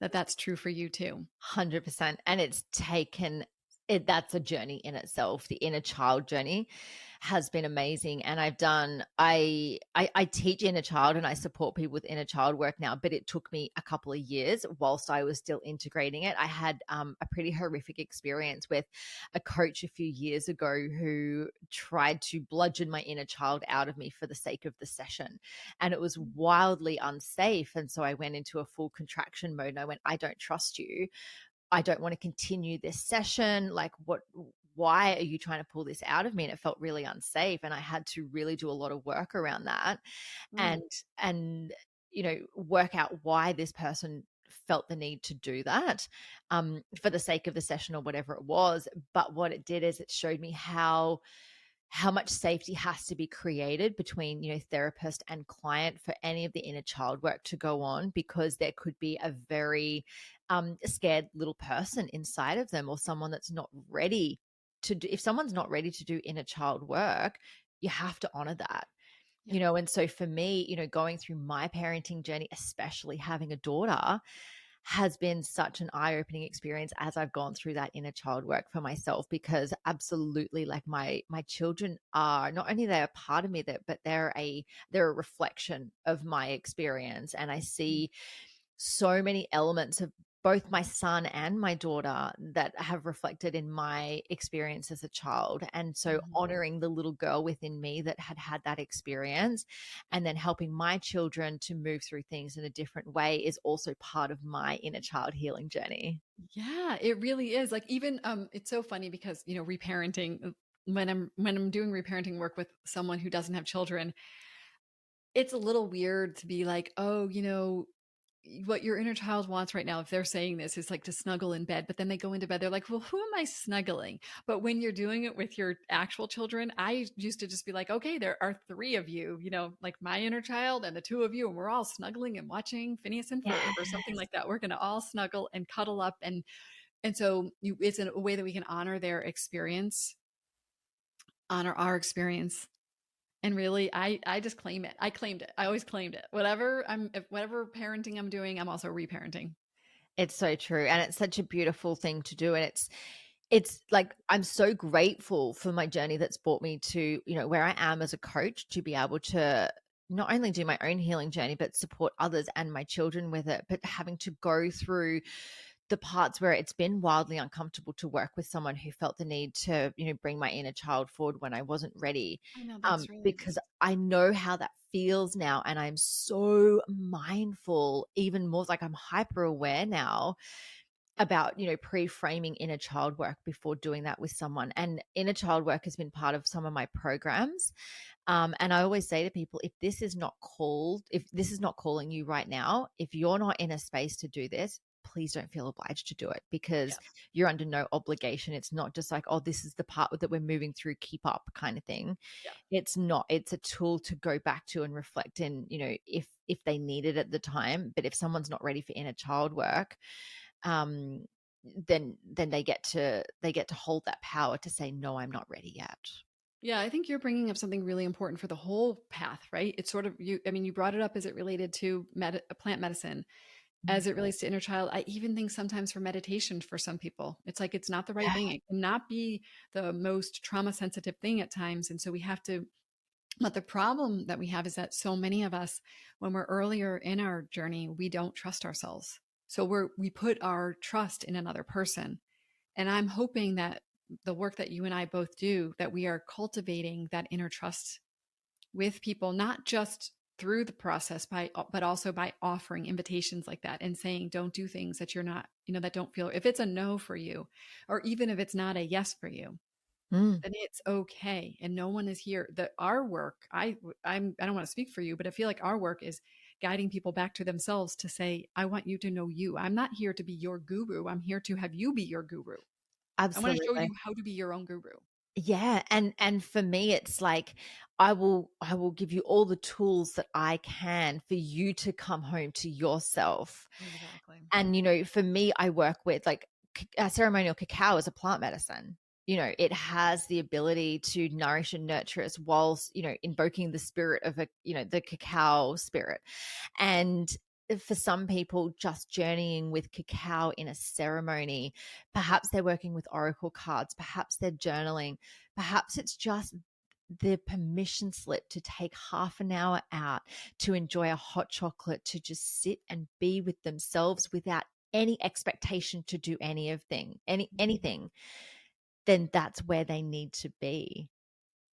that that's true for you too? 100%. And it's taken it that's a journey in itself. The inner child journey has been amazing. And I teach inner child and I support people with inner child work now, but it took me a couple of years whilst I was still integrating it. I had a pretty horrific experience with a coach a few years ago who tried to bludgeon my inner child out of me for the sake of the session. And it was wildly unsafe. And so I went into a full contraction mode and I went, I don't trust you. I don't want to continue this session. Like, why are you trying to pull this out of me? And it felt really unsafe. And I had to really do a lot of work around that, Mm. and, and, work out why this person felt the need to do that, for the sake of the session or whatever it was. But what it did is it showed me how much safety has to be created between therapist and client for any of the inner child work to go on, because there could be a very scared little person inside of them, or someone that's not ready to do. If someone's not ready to do inner child work, you have to honor that. Yeah. And so for me, going through my parenting journey, especially having a daughter, has been such an eye-opening experience as I've gone through that inner child work for myself, because absolutely, like, my children are not only they're a part of me, but they're a reflection of my experience. And I Mm. see so many elements of both my son and my daughter that have reflected in my experience as a child. And so Mhm. honoring the little girl within me that had that experience, and then helping my children to move through things in a different way, is also part of my inner child healing journey. Yeah, it really is. Like even it's so funny because, reparenting when I'm doing reparenting work with someone who doesn't have children, it's a little weird to be like, "Oh, what your inner child wants right now," if they're saying this, is like to snuggle in bed, but then they go into bed, they're like, well, who am I snuggling? But when you're doing it with your actual children, I used to just be like, okay, there are three of you, like my inner child and the two of you, and we're all snuggling and watching Phineas and Yeah. Ferb or something like that. We're going to all snuggle and cuddle up. And so it's a way that we can honor their experience, honor our experience. And really, I just claim it. I claimed it. I always claimed it. Whatever parenting I'm doing, I'm also reparenting. It's so true. And it's such a beautiful thing to do. And it's like, I'm so grateful for my journey that's brought me to, where I am as a coach, to be able to not only do my own healing journey, but support others and my children with it. But having to go through the parts where it's been wildly uncomfortable to work with someone who felt the need to, bring my inner child forward when I wasn't ready. I know that's really Because I know how that feels now. And I'm so mindful, even more, like, I'm hyper aware now about pre-framing inner child work before doing that with someone. And inner child work has been part of some of my programs, and I always say to people, if this is not calling you right now, if you're not in a space to do this, please don't feel obliged to do it, yeah, because you're under no obligation. It's not just like, oh, this is the part that we're moving through, keep up, kind of thing. yeah. It's not. It's a tool to go back to and reflect in, if they need it at the time. But if someone's not ready for inner child work, um then they get to hold that power to say, no, I'm not ready yet. Yeah, I think you're bringing up something really important for the whole path, right? It's sort of you brought it up as it related to plant medicine, Mhm. as it relates to inner child. I even think sometimes for meditation for some people, it's like it's not the right Yeah. thing. It cannot be the most trauma sensitive thing at times. And so we have to, but the problem that we have is that so many of us, when we're earlier in our journey, we don't trust ourselves. So we put our trust in another person. And I'm hoping that the work that you and I both do, that we are cultivating that inner trust with people, not just through the process but also by offering invitations like that and saying don't do things that you're not, that don't feel, if it's a no for you, or even if it's not a yes for you, Mm, then it's okay. And no one is here. Our work, I don't want to speak for you, but I feel like our work is guiding people back to themselves to say, I want you to know you. I'm not here to be your guru. I'm here to have you be your guru. I want to show absolutely. you how to be your own guru. Yeah, and for me it's like I will give you all the tools that I can for you to come home to yourself. Exactly. And for me I work with like ceremonial cacao is a plant medicine. It has the ability to nourish and nurture us whilst invoking the spirit of the cacao spirit. And for some people, just journeying with cacao in a ceremony, perhaps they're working with oracle cards, perhaps they're journaling, perhaps it's just the permission slip to take half an hour out to enjoy a hot chocolate, to just sit and be with themselves without any expectation to do anything, then that's where they need to be.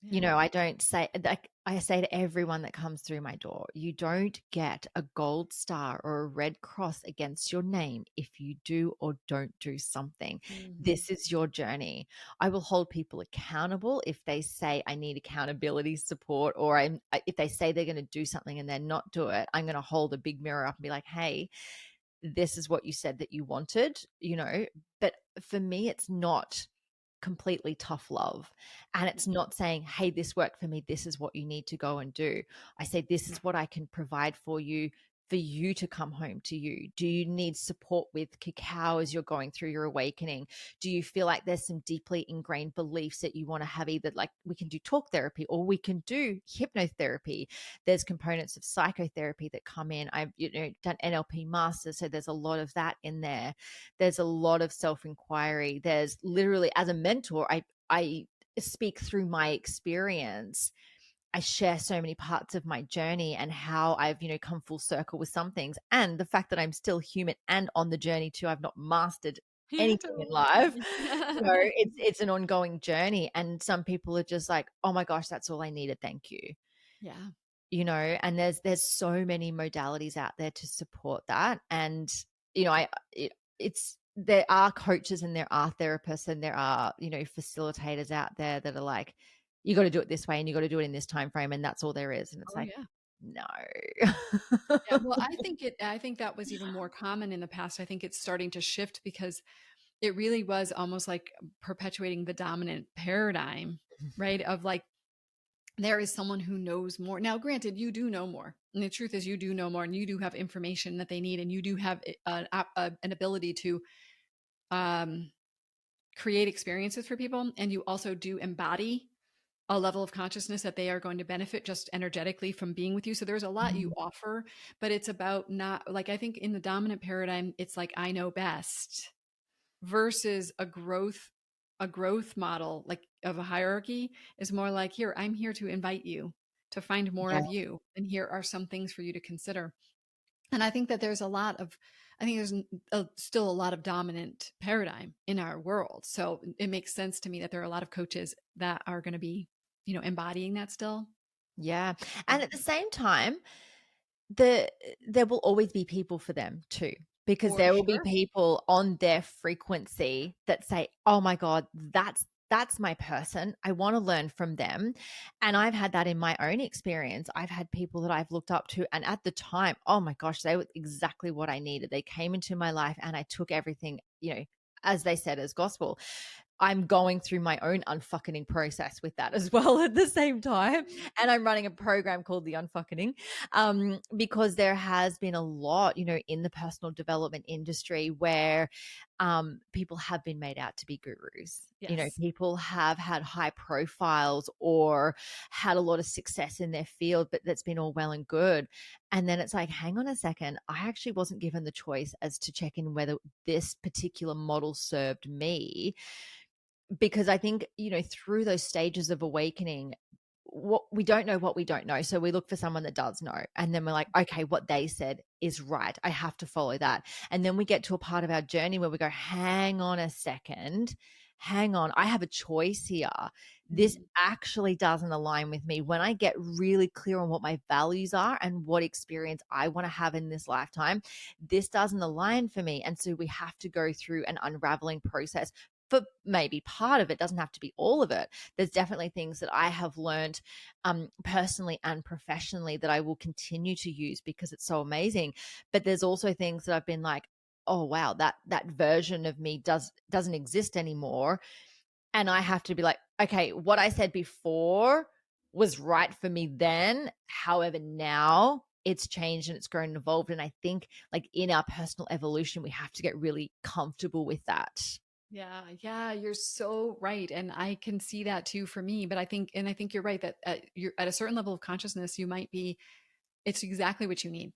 Yeah. I don't say, like, I say to everyone that comes through my door, you don't get a gold star or a red cross against your name if you do or don't do something. Hmm. This is your journey. I will hold people accountable if they say I need accountability support, or if they say they're going to do something and they're not do it, I'm going to hold a big mirror up and be like, hey, this is what you said that you wanted. But for me, it's not completely tough love. And it's not saying, hey, this worked for me. This is what you need to go and do. I say, this is what I can provide for you to come home to you. Do you need support with cacao as you're going through your awakening? Do you feel like there's some deeply ingrained beliefs that you want to have? Either like we can do talk therapy or we can do hypnotherapy. There's components of psychotherapy that come in. I've done NLP masters, so there's a lot of that in there. There's a lot of self-inquiry. There's literally, as a mentor, I speak through my experience. I share so many parts of my journey and how I've, come full circle with some things, and the fact that I'm still human and on the journey too. I've not mastered Yeah, anything in life. totally. It's an ongoing journey, and some people are just like, "Oh my gosh, that's all I needed. Thank you." Yeah. And there's so many modalities out there to support that. And it's there are coaches and there are therapists and there are facilitators out there that are like, you got to do it this way and you got to do it in this time frame, and that's all there is. And it's Oh like, yeah. no. Yeah, well, I think that was even more common in the past. I think it's starting to shift because it really was almost like perpetuating the dominant paradigm, right? Of like, there is someone who knows more. Now, granted, you do know more. And the truth is, you do know more and you do have information that they need. And you do have an ability to um, create experiences for people. And you also do embody a level of consciousness that they are going to benefit just energetically from being with you. So there's a lot you Mm, offer, but it's about not like, I think in the dominant paradigm, it's like, I know best versus a growth model like of a hierarchy is more like, here, I'm here to invite you to find more yeah. of you, and here are some things for you to consider. And I think that there's a lot of, I think there's still a lot of dominant paradigm in our world, so it makes sense to me that there are a lot of coaches that are going to be, embodying that still. Yeah. And at the same time, the there will always be people for them too, because For there will be sure. people on their frequency that say, oh my god, that's my person, I want to learn from them. And I've had that in my own experience. I've had people that I've looked up to, and at the time, oh my gosh, they were exactly what I needed. They came into my life and I took everything, as they said, as gospel. I'm going through my own unfucking process with that as well at the same time. And I'm running a program called the Unfucking, because there has been a lot, in the personal development industry where people have been made out to be gurus. Yes. People have had high profiles or had a lot of success in their field, but that's been all well and good. And then it's like, hang on a second, I actually wasn't given the choice as to check in whether this particular model served me. Because I think, through those stages of awakening, what we don't know what we don't know. So we look for someone that does know. And then we're like, okay, what they said is right. I have to follow that. And then we get to a part of our journey where we go, hang on a second. hang on, I have a choice here. This Mhm. actually doesn't align with me. When I get really clear on what my values are and what experience I want to have in this lifetime, this doesn't align for me. And so we have to go through an unraveling process for maybe part of it. Doesn't have to be all of it. There's definitely things that I have learned personally and professionally that I will continue to use because it's so amazing. But there's also things that I've been like, oh wow, that version of me doesn't exist anymore. And I have to be like, okay, what I said before was right for me then. However, now it's changed and it's grown and evolved. And I think like in our personal evolution, we have to get really comfortable with that. Yeah, yeah, you're so right, and I can see that too for me. But I think you're right that you're at a certain level of consciousness, you might be. It's exactly what you need.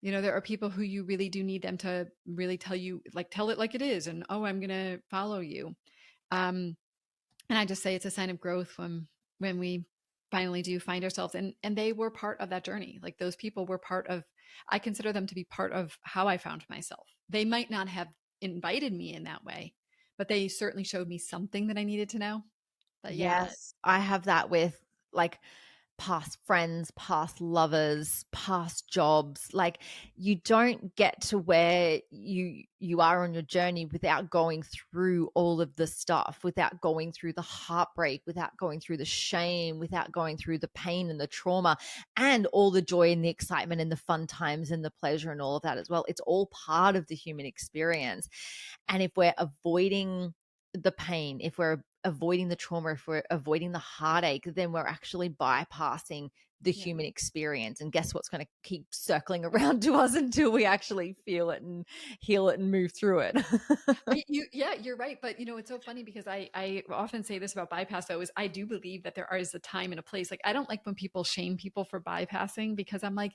You know, there are people who you really do need them to really tell you, like, tell it like it is, and oh, I'm gonna follow you. Um, and I just say it's a sign of growth when we finally do find ourselves, and they were part of that journey. Like those people were part of. I consider them to be part of how I found myself. They might not have invited me in that way, but they certainly showed me something that I needed to know. But yeah, Yes, I have that with like past friends, past lovers, past jobs. Like you don't get to where you are on your journey without going through all of the stuff, without going through the heartbreak, without going through the shame, without going through the pain and the trauma and all the joy and the excitement and the fun times and the pleasure and all of that as well. It's all part of the human experience. And if we're avoiding the pain, if we're avoiding the trauma, if we're avoiding the heartache, then we're actually bypassing the yeah. human experience. And guess what's going to keep circling around to us until we actually feel it and heal it and move through it. Yeah, you're right. But you know, it's so funny because I often say this about bypass though, is I do believe that there is a time and a place. Like I don't like when people shame people for bypassing because I'm like,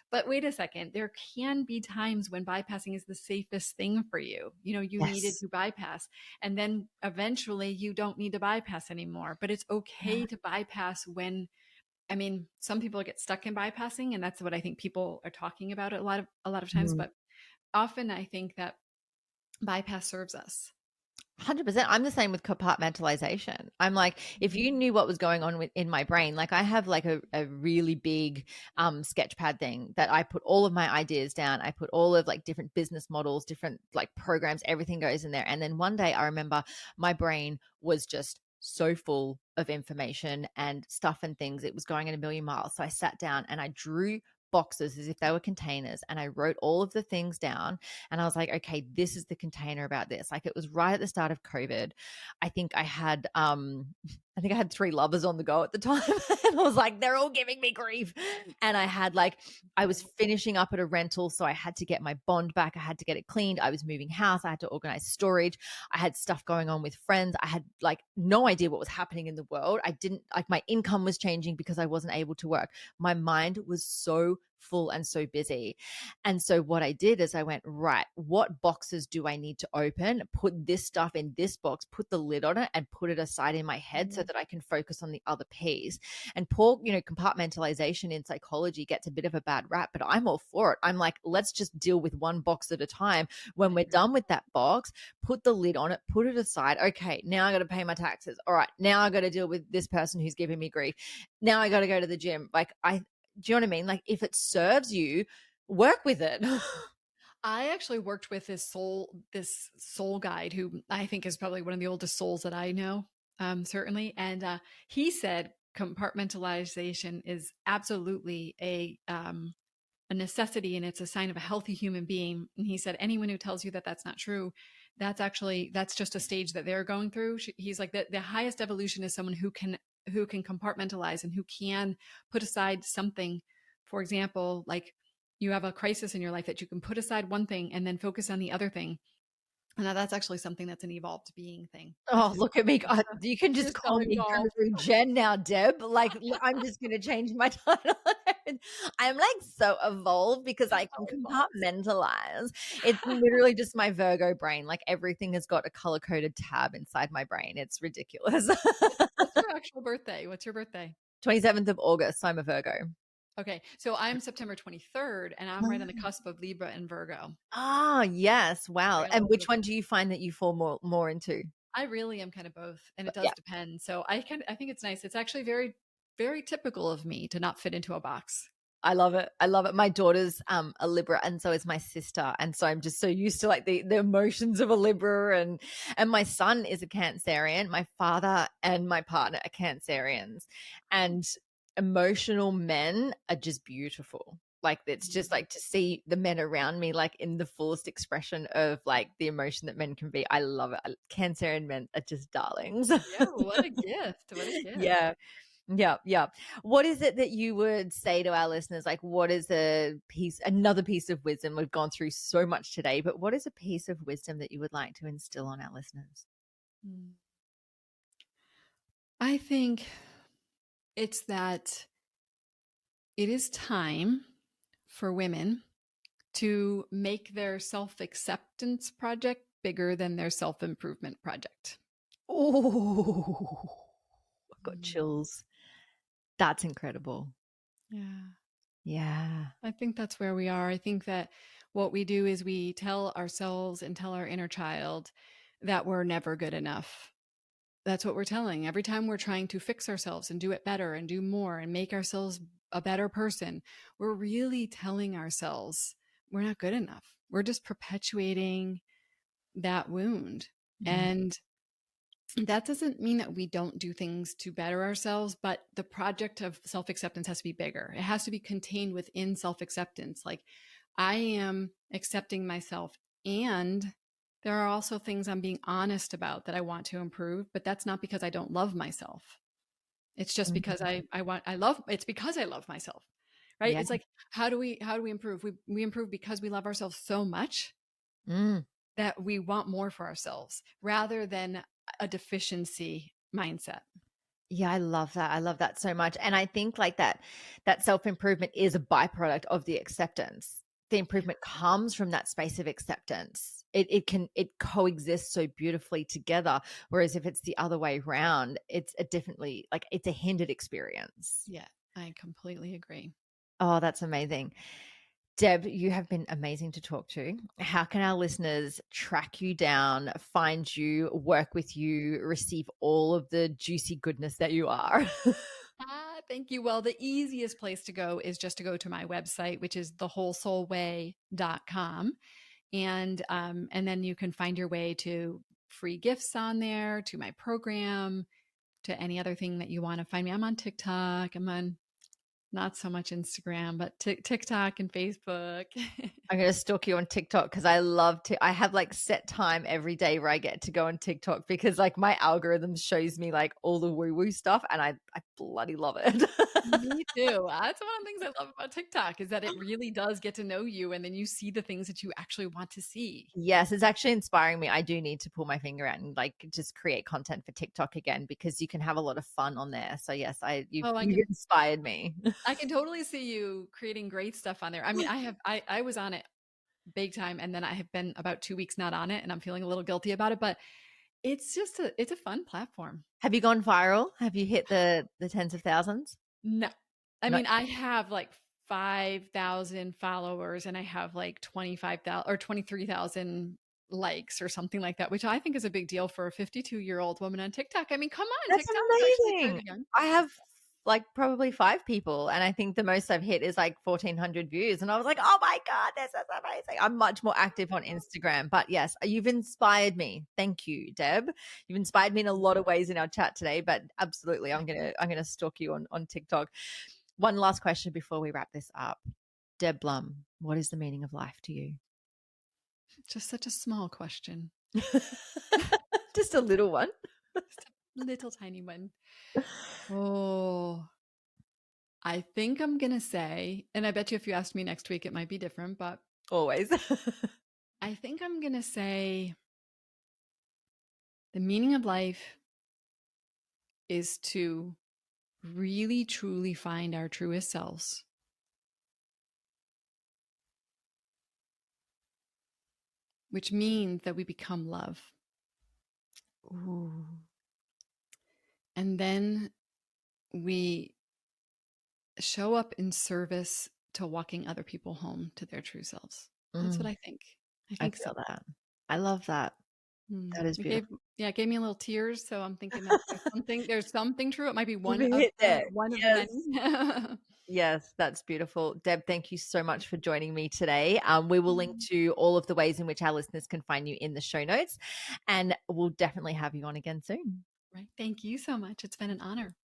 but wait a second, there can be times when bypassing is the safest thing for you. You know, you needed Yes. to bypass and then eventually you don't need to bypass anymore. But it's okay to bypass when I mean, some people get stuck in bypassing, and that's what I think people are talking about a lot of times. Mhm. But often I think that bypass serves us. 100%. I'm the same with compartmentalization. I'm like, if you Mhm. knew what was going on in my brain, like I have like a really big sketch pad thing that I put all of my ideas down. I put all of like different business models, different like programs, everything goes in there. And then one day I remember my brain was just so full of information and stuff and things. It was going at a million miles. So I sat down and I drew boxes as if they were containers and I wrote all of the things down and I was like, okay, this is the container about this. Like it was right at the start of COVID. I think I had I think I had 3 lovers on the go at the time. And I was like, they're all giving me grief. And I had like I was finishing up at a rental, so I had to get my bond back. I had to get it cleaned. I was moving house. I had to organize storage. I had stuff going on with friends. I had like no idea what was happening in the world. I didn't like my income was changing because I wasn't able to work. My mind was so full and so busy. And so what I did is I went, right, what boxes do I need to open? Put this stuff in this box, put the lid on it and put it aside in my head so Mhm. that I can focus on the other piece. And poor, compartmentalization in psychology gets a bit of a bad rap, but I'm all for it. I'm like, let's just deal with one box at a time. When I we're agree. done with that box, put the lid on it, put it aside. Okay, now I got to pay my taxes. All right, now I got to deal with this person who's giving me grief. Now I got to go to the gym. Do you know what I mean? Like if it serves you, work with it. I actually worked with this soul guide who I think is probably one of the oldest souls that I know, certainly. And he said compartmentalization is absolutely a necessity and it's a sign of a healthy human being. And he said anyone who tells you that that's not true, that's just a stage that they're going through. He's like the highest evolution is someone who can compartmentalize and who can put aside something. For example, like you have a crisis in your life that you can put aside one thing and then focus on the other thing. And that's actually something that's an evolved being thing. Oh, look at me. You can just Just call so me evolved. Guru Jen now, Deb. Like, I'm just going to change my title. I'm like so evolved because I So can evolved. compartmentalize. It's literally just my Virgo brain. Like, everything has got a color coded tab inside my brain. It's ridiculous. What's your actual birthday? What's your birthday? 27th of August. I'm a Virgo. Okay, so I'm September 23rd, and I'm right on the cusp of Libra and Virgo. Ah, yes. Wow. Right on And the which one cusp. do you find that you fall more into? I really am kind of both, and it Yeah. does depend. So I think it's nice. It's actually very, very typical of me to not fit into a box. I love it. I love it. My daughter's a Libra and so is my sister. And so I'm just so used to like the emotions of a Libra and my son is a Cancerian. My father and my partner are Cancerians. And emotional men are just beautiful. Like it's just Mm. like to see the men around me like in the fullest expression of like the emotion that men can be. I love it. Cancerian men are just darlings. Yeah, what a gift. What a gift. Yeah. Yeah, yeah. What is it that you would say to our listeners? Like, what is another piece of wisdom? We've gone through so much today, but what is a piece of wisdom that you would like to instill on our listeners? Mm. I think it's that it is time for women to make their self acceptance project bigger than their self improvement project. Oh, I've got Mm. chills. That's incredible. Yeah. Yeah. I think that's where we are. I think that what we do is we tell ourselves and tell our inner child that we're never good enough. That's what we're telling. Every time we're trying to fix ourselves and do it better and do more and make ourselves a better person, we're really telling ourselves we're not good enough. We're just perpetuating that wound. Mm, And that doesn't mean that we don't do things to better ourselves, but the project of self acceptance has to be bigger. It has to be contained within self acceptance. Like, I am accepting myself, and there are also things I'm being honest about that I want to improve, but that's not because I don't love myself. It's just because mm, it's because I love myself. Right? yeah. It's like, how do we improve? We improve because we love ourselves so much Mm. that we want more for ourselves rather than a deficiency mindset. Yeah, I love that. I love that so much. And I think like that self-improvement is a byproduct of the acceptance. The Yeah. improvement comes from that space of acceptance. It coexists so beautifully together. Whereas if it's the other way around, it's a differently like it's a hindered experience. Yeah, I completely agree. Oh, that's amazing. Deb, you have been amazing to talk to. How can our listeners track you down, find you, work with you, receive all of the juicy goodness that you are? Thank you. Well, the easiest place to go is just to go to my website, which is thewholesoulway.com. And then you can find your way to free gifts on there, to my program, to any other thing that you want to find me. I'm on TikTok. I'm on not so much Instagram, but TikTok and Facebook. I'm going to stalk you on TikTok because I love to. I have like set time every day where I get to go on TikTok because like my algorithm shows me like all the woo woo stuff and I bloody love it. Me too. That's one of the things I love about TikTok is that it really does get to know you and then you see the things that you actually want to see. Yes, it's actually inspiring me. I do need to pull my finger out and like just create content for TikTok again because you can have a lot of fun on there. So yes, Oh, you've inspired me. I can totally see you creating great stuff on there. I mean, I was on it big time and then I have been about 2 weeks not on it and I'm feeling a little guilty about it, but it's a fun platform. Have you gone viral? Have you hit the tens of thousands? No. I No. mean, I have like 5,000 followers and I have like 25,000 or 23,000 likes or something like that, which I think is a big deal for a 52-year-old woman on TikTok. I mean, come on, That's TikTok's actually amazing. pretty young. I have like probably 5 people, and I think the most I've hit is like 1,400 views, and I was like, "Oh my god, this is amazing." I'm much more active on Instagram, but yes, you've inspired me. Thank you, Deb. You've inspired me in a lot of ways in our chat today, but absolutely, I'm gonna stalk you on TikTok. One last question before we wrap this up. Deb Blum, what is the meaning of life to you? Just such a small question. Just a little one. Just a little tiny one. Oh, I think I'm going to say, and I bet you if you asked me next week, it might be different, but Always. I think I'm going to say the meaning of life is to really truly find our truest selves, which means that we become love. Ooh. And then we show up in service to walking other people home to their true selves. That's what Mm, I think. I I think so. feel that. I love that. Mm. That is beautiful. It gave me a little tears, so I'm thinking that there's something true. It might be You've hit there. one of the Yes. many. Yes, that's beautiful. Deb, thank you so much for joining me today. We will link to all of the ways in which our listeners can find you in the show notes, and we'll definitely have you on again soon. Right. Thank you so much. It's been an honor.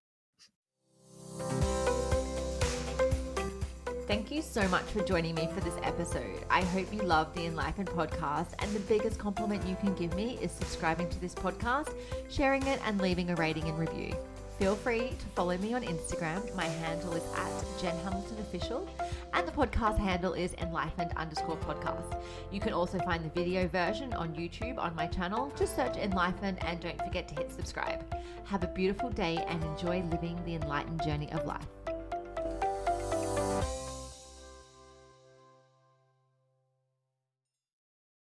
Thank you so much for joining me for this episode. I hope you love the Enlighten podcast, and the biggest compliment you can give me is subscribing to this podcast, sharing it, and leaving a rating and review. Feel free to follow me on Instagram. My handle is @JenHamiltonOfficial, and the podcast handle is enlightened_podcast. You can also find the video version on YouTube on my channel. Just search Enlightened and don't forget to hit subscribe. Have a beautiful day and enjoy living the enlightened journey of life.